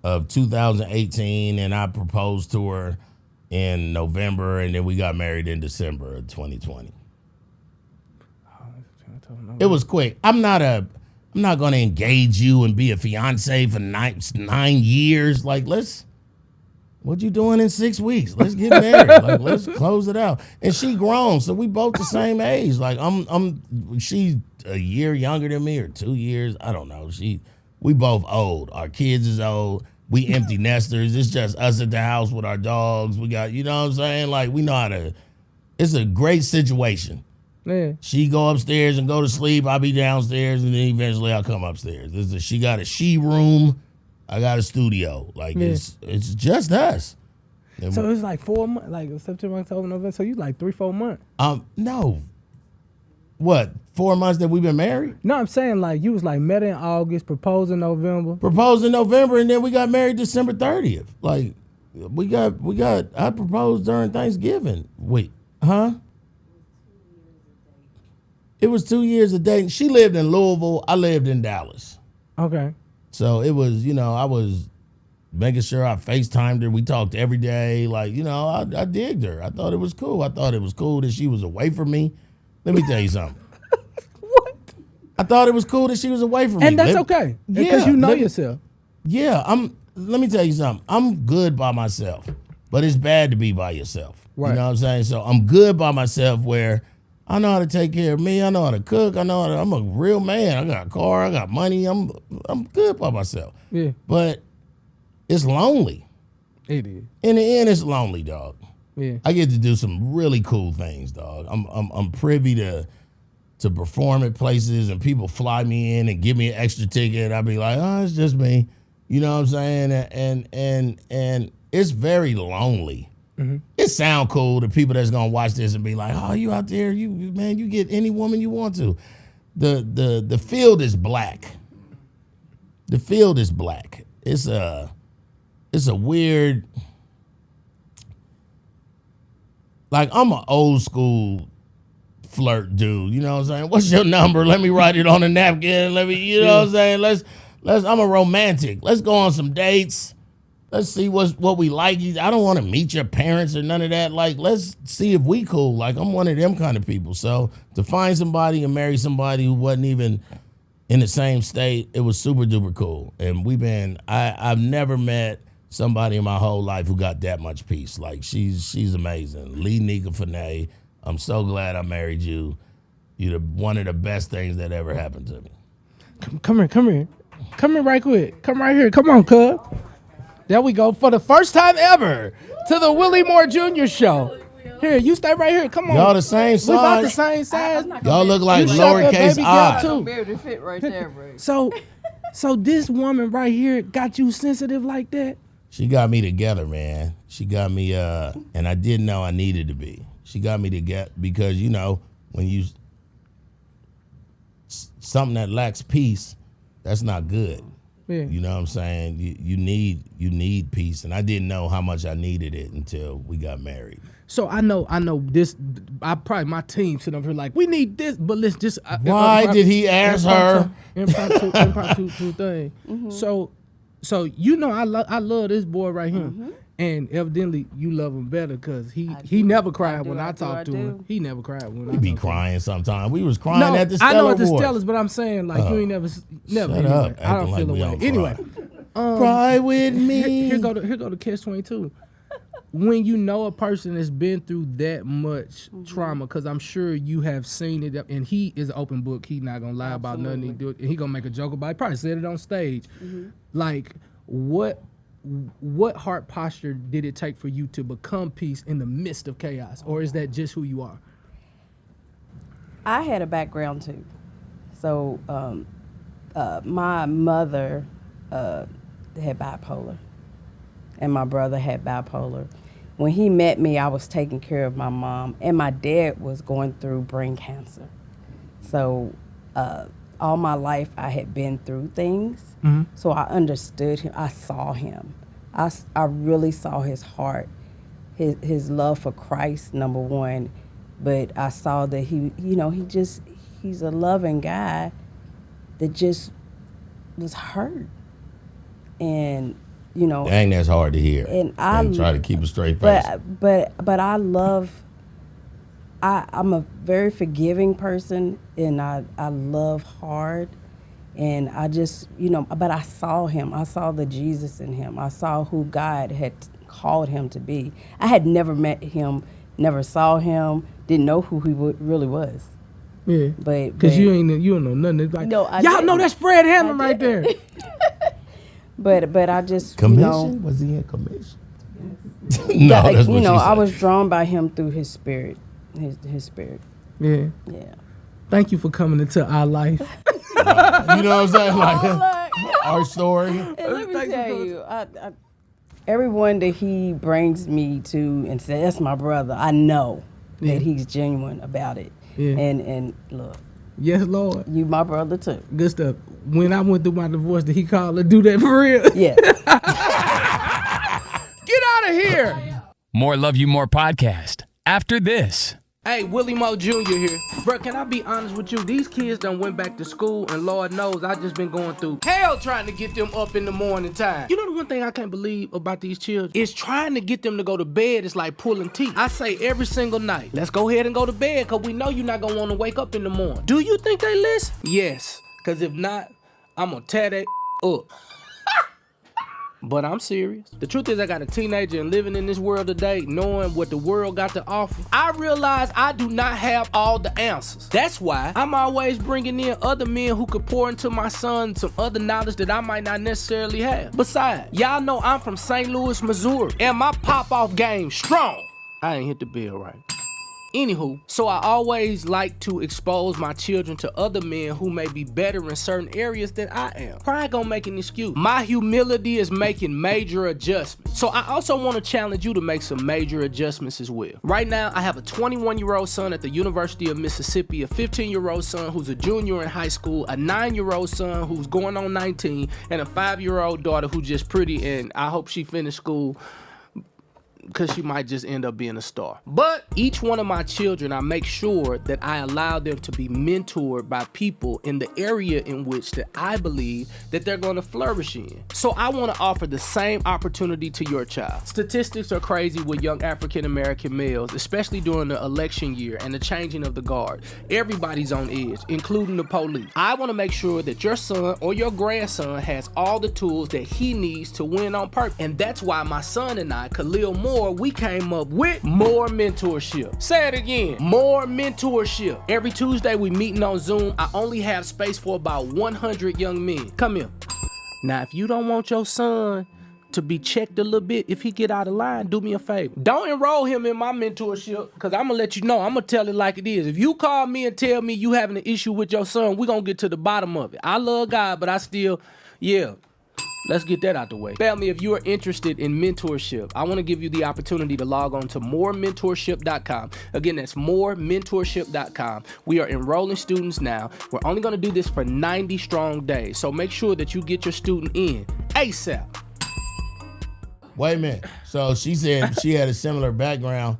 of 2018, and I proposed to her in November, and then we got married in December of 2020. It was quick. I'm not going to engage you and be a fiance for 9 years. What you doing in 6 weeks? Let's get married. Let's close it out. And she grown, so we both the same age. She's a year younger than me or 2 years. I don't know. We both old. Our kids is old. We empty nesters. It's just us at the house with our dogs. We got, you know what I'm saying? We know how to. It's a great situation. Yeah. She go upstairs and go to sleep. I'll be downstairs, and then eventually I'll come upstairs. She got a she room. I got a studio. It's just us. And so it's 4 months, September, October, November. So you 3-4 months. No. What? 4 months that we've been married? No, I'm saying you was met in August, proposed in November. Proposed in November, and then we got married December 30th. I proposed during Thanksgiving. Wait, huh? It was 2 years of dating. She lived in Louisville. I lived in Dallas. Okay. So it was, I was making sure I FaceTimed her. We talked every day. I digged her. I thought it was cool. I thought it was cool that she was away from me. Let me tell you something. What? I thought it was cool that she was away from me. And that's okay. Because you know yourself. Yeah. Let me tell you something. I'm good by myself, but it's bad to be by yourself. Right. You know what I'm saying? So I'm good by myself where I know how to take care of me. I know how to cook. I'm a real man. I got a car. I got money. I'm good by myself. Yeah. But it's lonely. It is. In the end, it's lonely, dog. Yeah. I get to do some really cool things, dog. I'm privy to perform at places, and people fly me in and give me an extra ticket. I'll be like, oh, it's just me. You know what I'm saying? And it's very lonely. Mm-hmm. It sound cool to people that's gonna watch this and be like, "Oh, you out there? You get any woman you want to." The field is black. The field is black. It's a weird. I'm an old school flirt dude. You know what I'm saying? What's your number? Let me write it on a napkin. You know what I'm saying? Let's. I'm a romantic. Let's go on some dates. Let's see what we like. I don't want to meet your parents or none of that. Let's see if we cool. I'm one of them kind of people. So to find somebody and marry somebody who wasn't even in the same state, it was super duper cool. And I've never met somebody in my whole life who got that much peace. She's amazing. Lee Nika Fanay, I'm so glad I married you. You're one of the best things that ever happened to me. Come here. Come here right quick. Come right here. Come on, cuz. There we go. For the first time ever to the Willie Moore Jr. show. Here, you stay right here. Come on. Y'all the same size. We about the same size. Y'all look like lowercase I. Don't be able to fit right there, bro. So this woman right here got you sensitive like that? She got me together, man. She got me, and I didn't know I needed to be. She got me together because, when you, something that lacks peace, that's not good. Yeah. You know what I'm saying? You need peace, and I didn't know how much I needed it until we got married. So I know this. My team sitting over here we need this, but let's just. Why did he ask her? Impromptu thing. Mm-hmm. So I love this boy right here, mm-hmm. And evidently you love him better because he never cried when I talked to him. He never cried when I talked to him. We be crying sometimes. We was crying at the Stellar I know at the Awards. Stellars, but I'm saying you ain't never. Shut anyway, up, I don't feel we away. don't Anyway, cry with me. Here go to catch-22. When you know a person has been through that much trauma, because I'm sure you have seen it, and he is an open book. He not gonna lie about nothing. He do it. He gonna make a joke about it. He probably said it on stage. Mm-hmm. What heart posture did it take for you to become peace in the midst of chaos, or is that just who you are? I had a background too. So my mother had bipolar, and my brother had bipolar. When he met me, I was taking care of my mom, and my dad was going through brain cancer. So all my life I had been through things, so I understood him. I saw him. I really saw his heart, his love for Christ, number one, but I saw that he's a loving guy that just was hurt, and dang, that's hard to hear. And I try to keep a straight face. But I love. I'm a very forgiving person, and I love hard, and I just But I saw him. I saw the Jesus in him. I saw who God had called him to be. I had never met him, never saw him, didn't know who he really was. Yeah, but because you don't know nothing. It's like, y'all know that's Fred Hammond right there. But I just commission. Was he in commission? No, that's what I was drawn by him through his spirit, his spirit. Yeah. Yeah. Thank you for coming into our life. You know what I'm saying? Like our story. And let me tell you, I, everyone that he brings me to and says, that's my brother, I know that he's genuine about it. Yeah. And look. Yes, Lord. You my brother too. Good stuff. When I went through my divorce, did he call to do that for real? Yeah. Get out of here. More Love You More podcast after this. Hey, Willie Moe Jr. here. Bro, can I be honest with you? These kids done went back to school, and Lord knows I just been going through hell trying to get them up in the morning time. You know the one thing I can't believe about these children is trying to get them to go to bed is like pulling teeth. I say every single night, let's go ahead and go to bed, because we know you're not going to want to wake up in the morning. Do you think they listen? Yes, because if not, I'm going to tear that up. But I'm serious. The truth is I got a teenager and living in this world today, knowing what the world got to offer. I realize I do not have all the answers. That's why I'm always bringing in other men who could pour into my son some other knowledge that I might not necessarily have. Besides, y'all know I'm from St. Louis, Missouri, and my pop-off game strong. I ain't hit the bell right. Anywho, so I always like to expose my children to other men who may be better in certain areas than I am. Pride gonna make an excuse. My humility is making major adjustments. So I also want to challenge you to make some major adjustments as well. Right now, I have a 21-year-old son at the University of Mississippi, a 15-year-old son who's a junior in high school, a 9-year-old son who's going on 19, and a 5-year-old daughter who just pretty, and I hope she finished school, because she might just end up being a star. But each one of my children, I make sure that I allow them to be mentored by people in the area in which that I believe that they're going to flourish in. So I want to offer the same opportunity to your child. Statistics are crazy with young African American males, especially during the election year and the changing of the guard. Everybody's on edge, including the police. I want to make sure that your son or your grandson has all the tools that he needs to win on purpose. And that's why my son and I, Khalil Moore, we came up with More Mentorship. Say it again, More Mentorship. Every Tuesday we meeting on Zoom. I only have space for about 100 young men. Come here. Now, if you don't want your son to be checked a little bit, if he get out of line, do me a favor. Don't enroll him in my mentorship, because I'm going to let you know. I'm going to tell it like it is. If you call me and tell me you having an issue with your son, we're going to get to the bottom of it. I love God, but I still, let's get that out the way. Family, if you are interested in mentorship, I want to give you the opportunity to log on to morementorship.com. Again, that's morementorship.com. We are enrolling students now. We're only going to do this for 90 strong days. So make sure that you get your student in ASAP. Wait a minute. So she said she had a similar background.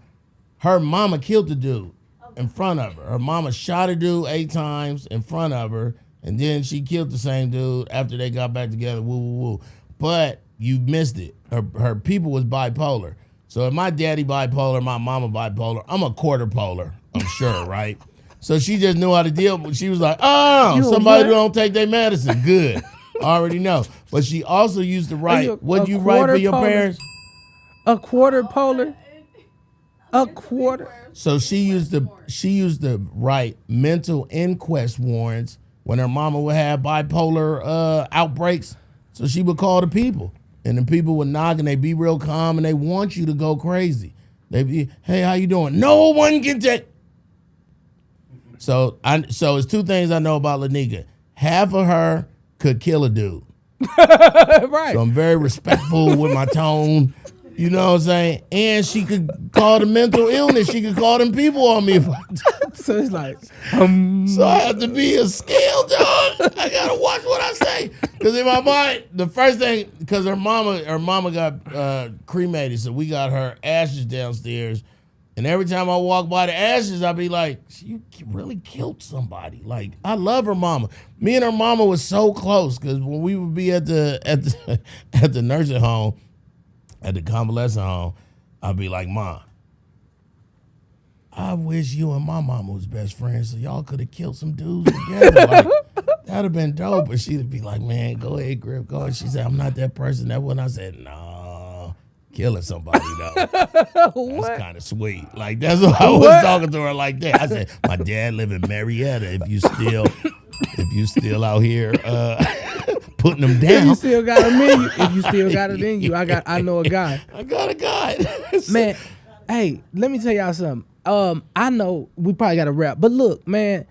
Her mama killed the dude in front of her. Her mama shot a dude 8 times in front of her. And then she killed the same dude after they got back together, woo, woo, woo. But you missed it. Her people was bipolar. So if my daddy bipolar, my mama bipolar, I'm a quarter polar, I'm sure, right? So she just knew how to deal with it. She was like, somebody who don't take their medicine. Good. I already know. But she also used to write. Would you write for your parents? A quarter polar? A quarter? So she used to write mental inquest warrants when her mama would have bipolar outbreaks. So she would call the people, and the people would knock, and they'd be real calm, and they want you to go crazy. They'd be, hey, how you doing? No one can take. So it's 2 things I know about Lanika. Half of her could kill a dude. Right. So I'm very respectful with my tone. You know what I'm saying? And she could call the mental illness. She could call them people on me if I So it's like, So I have to be a scale dog. I gotta watch what I say, because in my mind, the first thing, because her mama got cremated, so we got her ashes downstairs, and every time I walk by the ashes, I be like, you really killed somebody. Like, I love her mama. Me and her mama was so close, because when we would be at the at the nursing home, at the convalescent home, I'd be like, Mom, I wish you and my mama was best friends so y'all could have killed some dudes together. Like, that'd have been dope. But she'd be like, man, go ahead, Griff, go ahead. She said, I'm not that person. That one. I said, no, killing somebody though. That's kind of sweet. Like, that's what I was talking to her like that. I said, my dad live in Marietta. If you still out here putting them down. if you still got a menu, if you still got it in you, I know a guy. I got a guy. Man, hey, let me tell y'all something. I know we probably got to wrap, but look, man,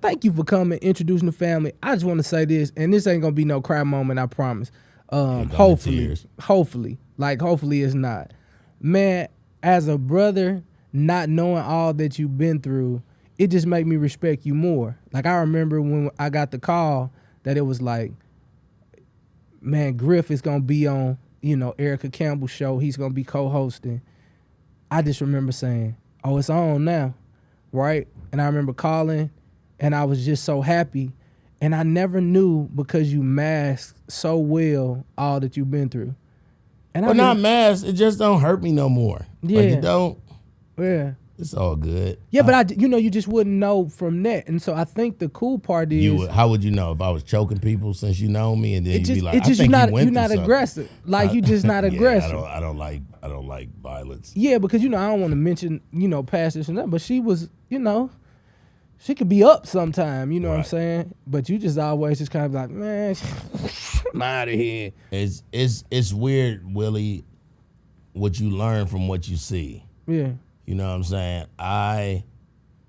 thank you for coming, introducing the family. I just want to say this, and this ain't gonna be no cry moment, I promise. Hopefully it's not. Man, as a brother, not knowing all that you've been through, it just made me respect you more. Like, I remember when I got the call that it was like, man, Griff is gonna be on, Erica Campbell show. He's gonna be co-hosting. I just remember saying, oh, it's on now, right? And I remember calling, and I was just so happy. And I never knew, because you masked so well all that you've been through. And not masked, it just don't hurt me no more. Yeah. Like, it don't. Yeah. It's all good. Yeah, but you just wouldn't know from that. And so I think the cool part is, how would you know if I was choking people since you know me, and then you'd be like, you're not aggressive. Like, you just not aggressive. I don't like violence. Yeah, because I don't want to mention past this and that, but she was she could be up sometime. You know what I'm saying? But you just always just kind of like, man, I'm out of here. It's weird, Willie, what you learn from what you see. Yeah. You know what I'm saying? I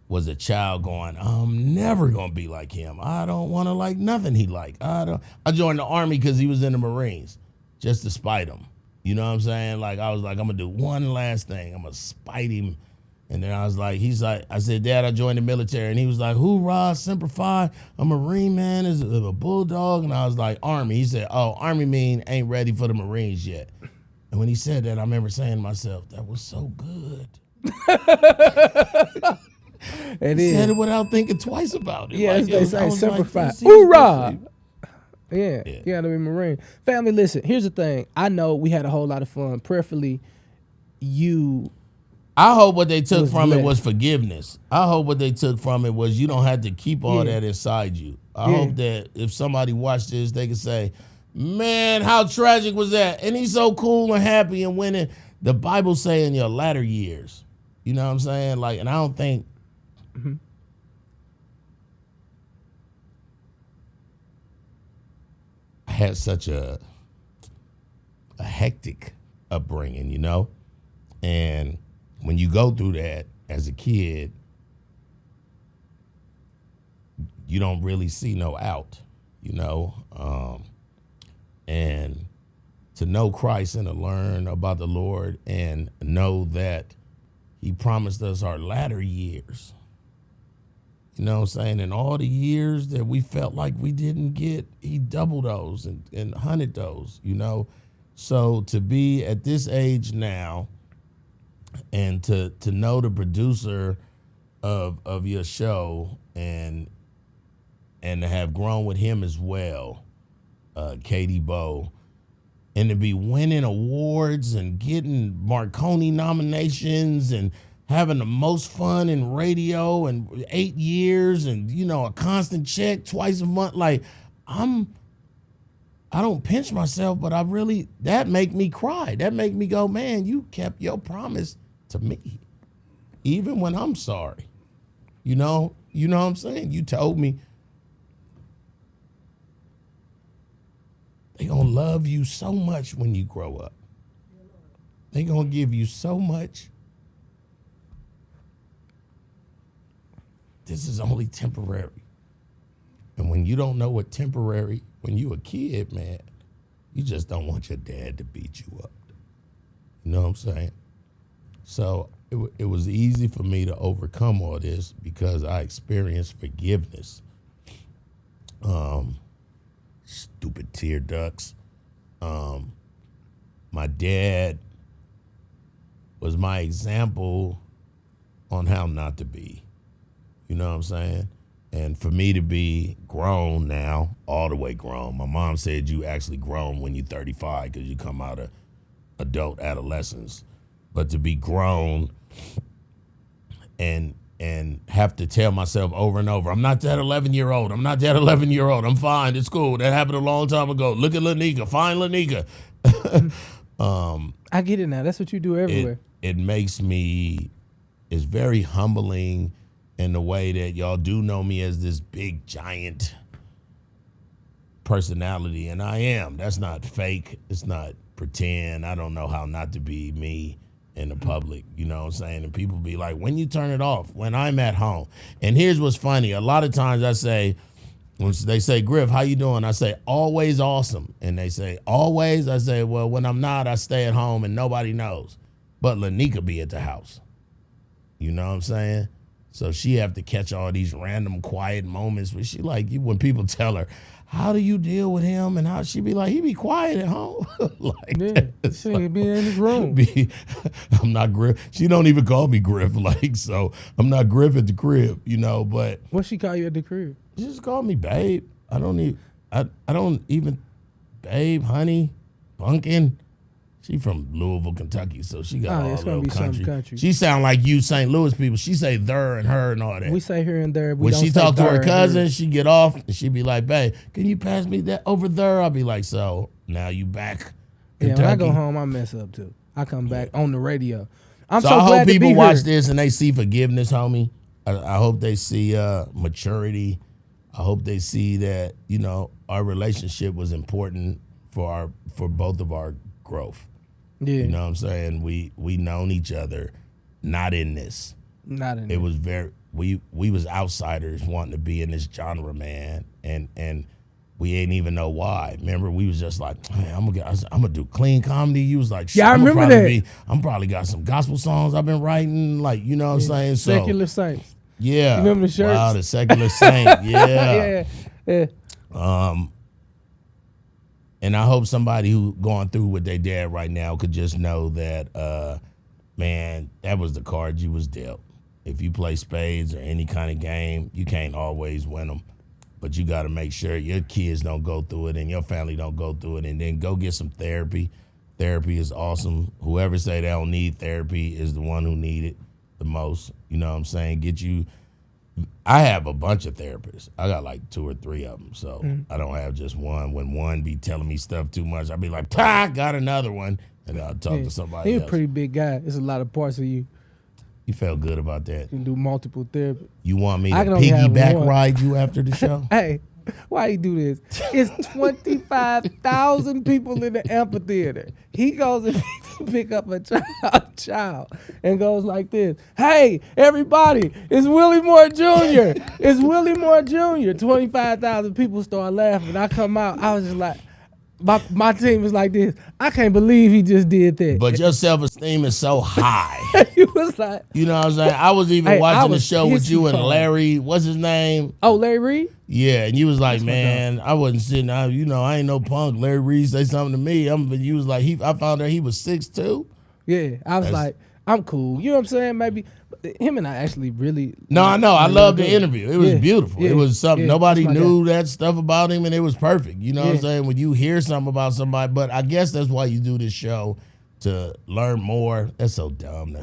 was a child going, I'm never going to be like him. I don't want to like nothing he like. I joined the Army because he was in the Marines, just to spite him. You know what I'm saying? Like, I was like, I'm going to do one last thing. I'm going to spite him. And then I was like, I said, Dad, I joined the military. And he was like, hoorah, Semper Fi, a Marine man, is a bulldog. And I was like, Army. He said, oh, Army mean ain't ready for the Marines yet. And when he said that, I remember saying to myself, that was so good. He said it without thinking twice about it. Yeah, like, they say Semper Fi. This Hoorah! Yeah, you gotta be Marine. Family, listen, here's the thing. I know we had a whole lot of fun. Prayerfully, I hope what they took from blessed. it was forgiveness. I hope what they took from it was you don't have to keep all that inside you. I hope that if somebody watched this, they could say, man, how tragic was that? And he's so cool and happy and winning. The Bible say in your latter years. You know what I'm saying? Like, and I don't think I had such a hectic upbringing, and when you go through that as a kid, you don't really see no out, and to know Christ and to learn about the Lord and know that he promised us our latter years. You know what I'm saying? And all the years that we felt like we didn't get, he doubled those and hunted those, So to be at this age now and to know the producer of your show and to have grown with him as well, Katie Bowe, and to be winning awards and getting Marconi nominations and having the most fun in radio and 8 years and, a constant check twice a month. Like, I don't pinch myself, but that make me cry. That make me go, man, you kept your promise to me, even when I'm sorry. You know what I'm saying? You told me they gonna love you so much when you grow up. They gonna give you so much. This is only temporary. And when you don't know what temporary, when you a kid, man, you just don't want your dad to beat you up. You know what I'm saying? So it was easy for me to overcome all this because I experienced forgiveness. Stupid tear ducts. My dad was my example on how not to be. You know what I'm saying? And for me to be grown now, all the way grown. My mom said you actually grown when you're 35 because you come out of adult adolescence. But to be grown and have to tell myself over and over, I'm not that 11-year-old. I'm not that 11-year-old. I'm fine. It's cool. That happened a long time ago. Look at Lanika. Find Lanika. I get it now. That's what you do everywhere. It makes me, it's very humbling in the way that y'all do know me as this big, giant personality, and I am. That's not fake. It's not pretend. I don't know how not to be me in the public, you know what I'm saying? And people be like, when you turn it off? When I'm at home. And here's what's funny. A lot of times I say, when they say, Griff, how you doing? I say, always awesome. And they say, always? I say, well, when I'm not, I stay at home and nobody knows. But Lanika be at the house. You know what I'm saying? So she have to catch all these random quiet moments where she like, when people tell her, how do you deal with him? And how she be like, he be quiet at home. Like, yeah, she ain't be in his room. I'm not Griff. She don't even call me Griff. Like, so I'm not Griff at the crib, you know, but. What she call you at the crib? She just call me babe. I don't even, babe, honey, pumpkin. She from Louisville, Kentucky, so she got all little country. She sound like you St. Louis people. She say there and her and all that. We say her and there. When she talk to her cousin, she get off and she be like, babe, can you pass me that over there? I'll be like, so now you back Kentucky? Yeah, when I go home, I mess up too. I come back on the radio. I'm so I glad hope to people be watch here. this and they see forgiveness, homie. I hope they see maturity. I hope they see that, you know, our relationship was important for both of our growth. Yeah. You know what I'm saying? We known each other, not in this. Not in it. Was very we was outsiders wanting to be in this genre, man, and we ain't even know why. Remember, we was just like, hey, I'm gonna do clean comedy. You was like, yeah, I remember that. I'm probably got some gospel songs I've been writing, like, you know what I'm saying? So Secular Saints. Yeah. You remember the shirts? Wow, the Secular Saint. Yeah. Yeah. And I hope somebody who going through with their dad right now could just know that, man, that was the card you was dealt. If you play spades or any kind of game, you can't always win them. But you got to make sure your kids don't go through it and your family don't go through it. And then go get some therapy. Therapy is awesome. Whoever say they don't need therapy is the one who need it the most. You know what I'm saying? I have a bunch of therapists. I got like 2 or 3 of them, so I don't have just one. When one be telling me stuff too much, I'll be like, got another one, and I'll talk to somebody else. He's a pretty big guy. There's a lot of parts of you. You felt good about that. You can do multiple therapy. You want me to piggyback ride you after the show? Hey, why you do this? It's 25,000 people in the amphitheater. He goes and pick up a child and goes like this. Hey, everybody, it's Willie Moore Jr. It's Willie Moore Jr. 25,000 people start laughing. I come out. I was just like, my team is like this. I can't believe he just did that. But your self-esteem is so high. He was like, you know what I'm saying? I was even watching the show with you and Larry. What's his name? Oh, Larry Reed? Yeah, and you was like, man, I wasn't sitting out. You know, I ain't no punk. Larry Reed say something to me. But you was like, I found out he was 6'2". Yeah, I was like, I'm cool. You know what I'm saying? Maybe him and I actually really. No, I know. I loved the interview. It was beautiful. It was something. Nobody knew that stuff about him, and it was perfect. You know what I'm saying? When you hear something about somebody, but I guess that's why you do this show, to learn more. That's so dumb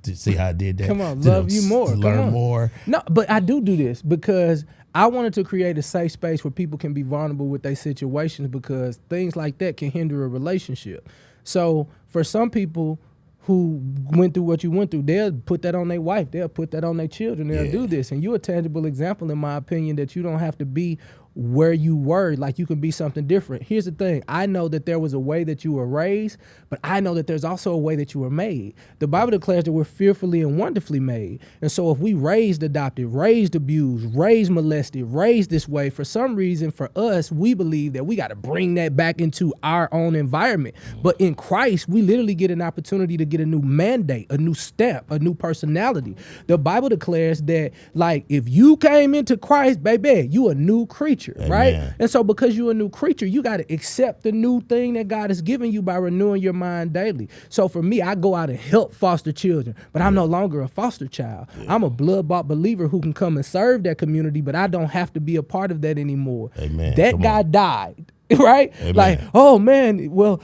to see how I did that. Come on, love you more. Learn more. No, but I do this because I wanted to create a safe space where people can be vulnerable with their situations, because things like that can hinder a relationship. So for some people who went through what you went through, they'll put that on their wife, they'll put that on their children, they'll do this. And you're a tangible example, in my opinion, that you don't have to be where you were. Like, you can be something different. Here's the thing. I know that there was a way that you were raised, but I know that there's also a way that you were made. The Bible declares that we're fearfully and wonderfully made. And so if we raised adopted, raised abused, raised molested, raised this way, for some reason for us, we believe that we got to bring that back into our own environment. But in Christ, we literally get an opportunity to get a new mandate, a new stamp, a new personality. The Bible declares that, like, if you came into Christ, baby, you a new creature, Amen. right? And so because you're a new creature, you got to accept the new thing that God has given you by renewing your mind daily. So for me, I go out and help foster children, but I'm no longer a foster child. I'm a blood-bought believer who can come and serve that community, but I don't have to be a part of that anymore. Amen. That Come guy on. died. Right? Amen. Like, oh man, well,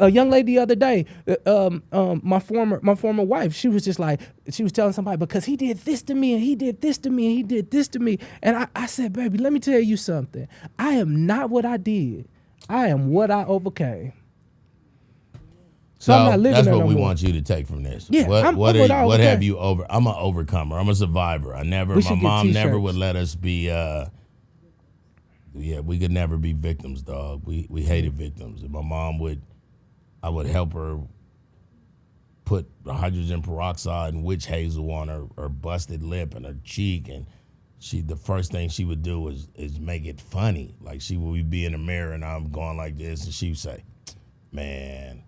a young lady the other day, my former wife, she was just like, she was telling somebody, because he did this to me and he did this to me and he did this to me. And I said, baby, let me tell you something. I am not what I did. I am what I overcame. So I'm not living that's there what no we more. want you to take from this. Yeah, I'm what what I have overcame. you over? I'm an overcomer. I'm a survivor. My We should get mom never t-shirts. would let us be. We could never be victims, dog. We hated victims. And my mom I would help her put hydrogen peroxide and witch hazel on her busted lip and her cheek, and the first thing she would do is make it funny. Like, she would be in the mirror and I'm going like this, and she would say, "Man,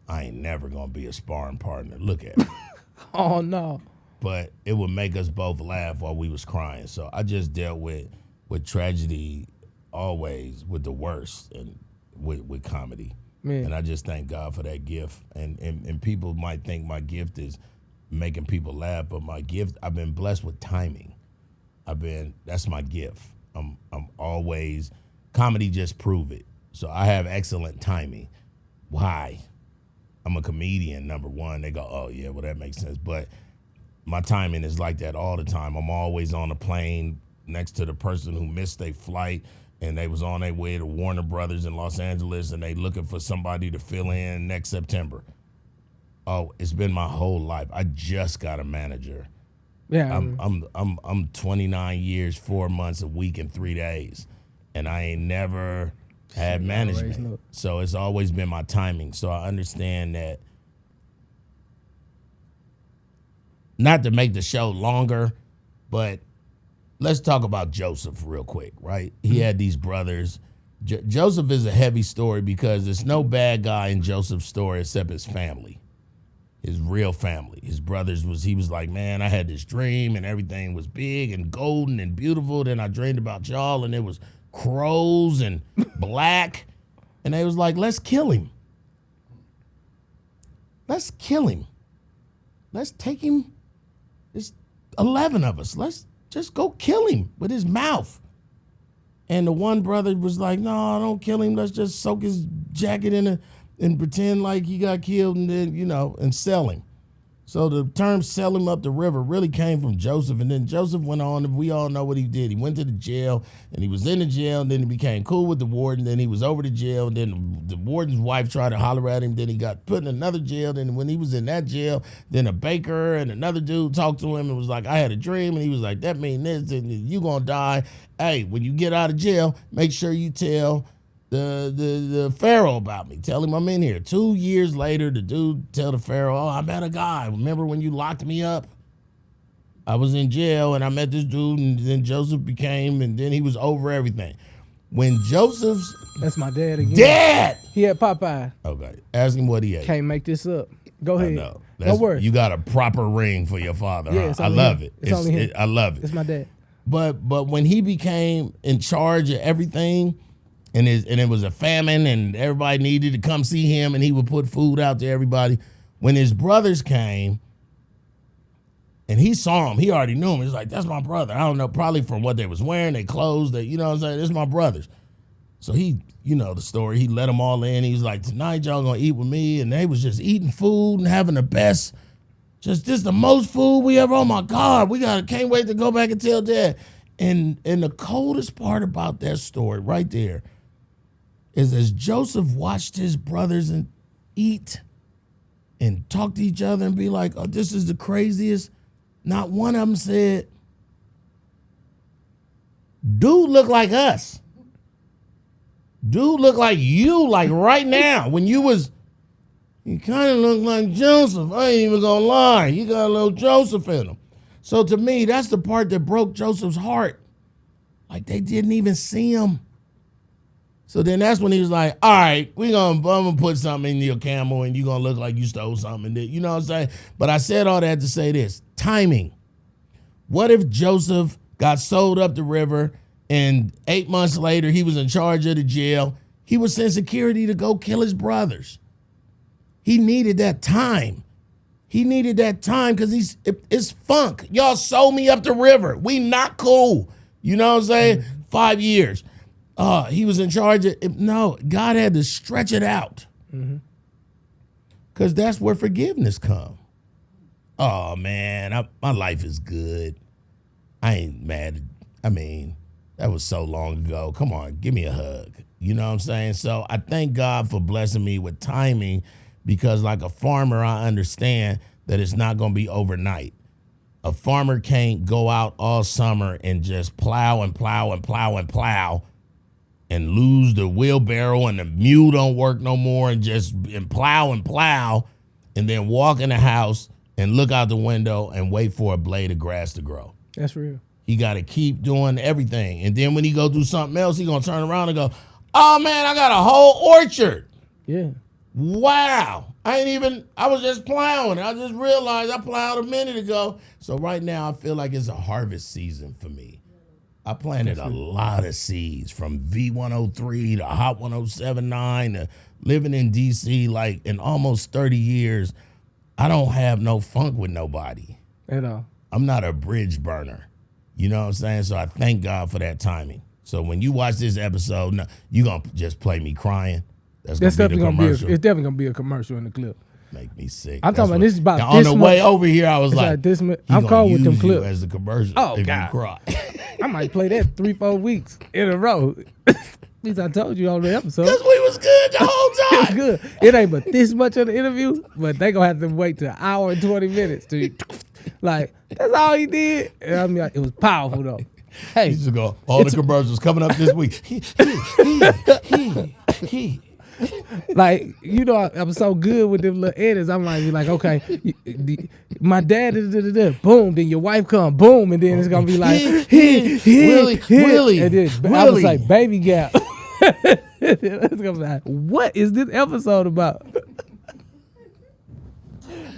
I ain't never gonna be a sparring partner. Look at me." Oh no. But it would make us both laugh while we was crying. So I just dealt with tragedy always with the worst, and with comedy. Man. And I just thank God for that gift. And people might think my gift is making people laugh, but my gift, I've been blessed with timing. That's my gift. I'm always, comedy just prove it. So I have excellent timing. Why? I'm a comedian, number one. They go, oh yeah, well that makes sense. But my timing is like that all the time. I'm always on a plane next to the person who missed their flight, and they was on their way to Warner Brothers in Los Angeles, and they looking for somebody to fill in next September. Oh, it's been my whole life. I just got a manager. Yeah. I'm 29 years, 4 months, a week, and 3 days, and I ain't never had management. So it's always been my timing. So I understand that. Not to make the show longer, but let's talk about Joseph real quick, right? He had these brothers. Joseph is a heavy story because there's no bad guy in Joseph's story except his family, his real family. His brothers he was like, man, I had this dream and everything was big and golden and beautiful. Then I dreamed about y'all and it was crows and black. And they was like, let's kill him. Let's kill him. Let's take him. There's 11 of us. Let's just go kill him with his mouth. And the one brother was like, no, don't kill him. Let's just soak his jacket in and pretend like he got killed and then, and sell him. So the term sell him up the river really came from Joseph. And then Joseph went on, and we all know what he did. He went to the jail, and he was in the jail, and then he became cool with the warden. Then he was over to jail, and then the warden's wife tried to holler at him. Then he got put in another jail. Then when he was in that jail, then a baker and another dude talked to him and was like, I had a dream. And he was like, that mean this, and you gonna die. Hey, when you get out of jail, make sure you tell the Pharaoh about me. Tell him I'm in here. 2 years later, the dude tell the Pharaoh, oh, I met a guy. Remember when you locked me up? I was in jail and I met this dude, and then Joseph and then he was over everything. When Joseph's That's my dad again. dad. He had Popeye. Okay, ask him what he ate. Can't make this up. Go I ahead. know. Don't worry. You got a proper ring for your father. Yeah, Huh? it's I only love him. it. It's only him. I love it. It's my dad. But when he became in charge of everything, and it was a famine, and everybody needed to come see him, and he would put food out to everybody. When his brothers came, and he saw him, he already knew him. He's like, that's my brother. I don't know, probably from what they was wearing, their clothes, that, you know what I'm saying? This is my brothers. So he, you know the story, he let them all in. He was like, tonight y'all gonna eat with me. And they was just eating food and having the best, just this the most food we ever, oh my God, can't wait to go back and tell Dad. And the coldest part about that story right there is as Joseph watched his brothers and eat and talk to each other and be like, oh, this is the craziest, not one of them said, Dude look like us. Dude look like you, like right now. When you kind of look like Joseph. I ain't even gonna lie. You got a little Joseph in him. So to me, that's the part that broke Joseph's heart. Like they didn't even see him. So then that's when he was like, all right, I'm gonna put something in your camel and you're gonna look like you stole something. You know what I'm saying? But I said all that to say this, timing. What if Joseph got sold up the river and 8 months later he was in charge of the jail? He would send security to go kill his brothers. He needed that time. He needed that time because it's funk. Y'all sold me up the river. We not cool. You know what I'm saying? 5 years. He was in charge of, no, God had to stretch it out. Because that's where forgiveness comes. Oh, man, my life is good. I ain't mad. I mean, that was so long ago. Come on, give me a hug. You know what I'm saying? So I thank God for blessing me with timing because like a farmer, I understand that it's not going to be overnight. A farmer can't go out all summer and just plow and plow and plow and plow and lose the wheelbarrow and the mule don't work no more and plow and then walk in the house and look out the window and wait for a blade of grass to grow. That's real. He got to keep doing everything. And then when he go do something else, he going to turn around and go, oh, man, I got a whole orchard. Yeah. Wow. I was just plowing. I just realized I plowed a minute ago. So right now I feel like it's a harvest season for me. I planted a lot of seeds from V103 to Hot 1079 to living in DC like in almost 30 years. I don't have no funk with nobody. At all. I'm not a bridge burner. You know what I'm saying? So I thank God for that timing. So when you watch this episode, no, you're going to just play me crying. That's definitely going to be it's definitely going to be a commercial in the clip. Make me sick. I'm talking about this is about now, on the way over here, I was like this I'm calling with them clips as the commercial. Oh, if God. You cry. I might play that 3-4 weeks in a row. At least I told you on the episode. Because we was good the whole time. It's good. It ain't but this much of the interview, but they gonna have to wait till an hour and 20 minutes to like that's all he did. And I mean, like, it was powerful though. Hey, he just go all the commercials coming up this week. Like, you know, I'm so good with them little edits. I'm like, okay, my dad is boom, then your wife come, boom, and then it's gonna be like, Willie, and then I was like, baby gap. It's gonna be like, what is this episode about?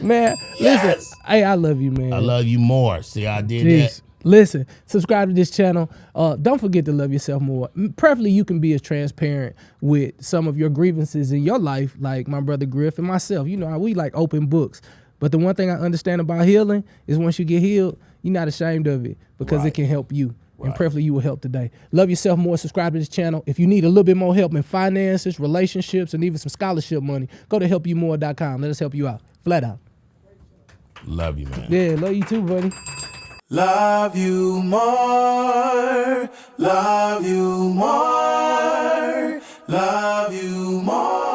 Man, yes. Listen, hey, I love you, man. I love you more. See, I did that. Listen, subscribe to this channel. Don't forget to love yourself more. Preferably, you can be as transparent with some of your grievances in your life, like my brother Griff and myself. You know how we like open books. But the one thing I understand about healing is once you get healed, you're not ashamed of it because it can help you. Right. And preferably, you will help today. Love yourself more. Subscribe to this channel. If you need a little bit more help in finances, relationships, and even some scholarship money, go to helpyoumore.com. Let us help you out. Flat out. Love you, man. Yeah, love you too, buddy. Love you more, love you more, love you more.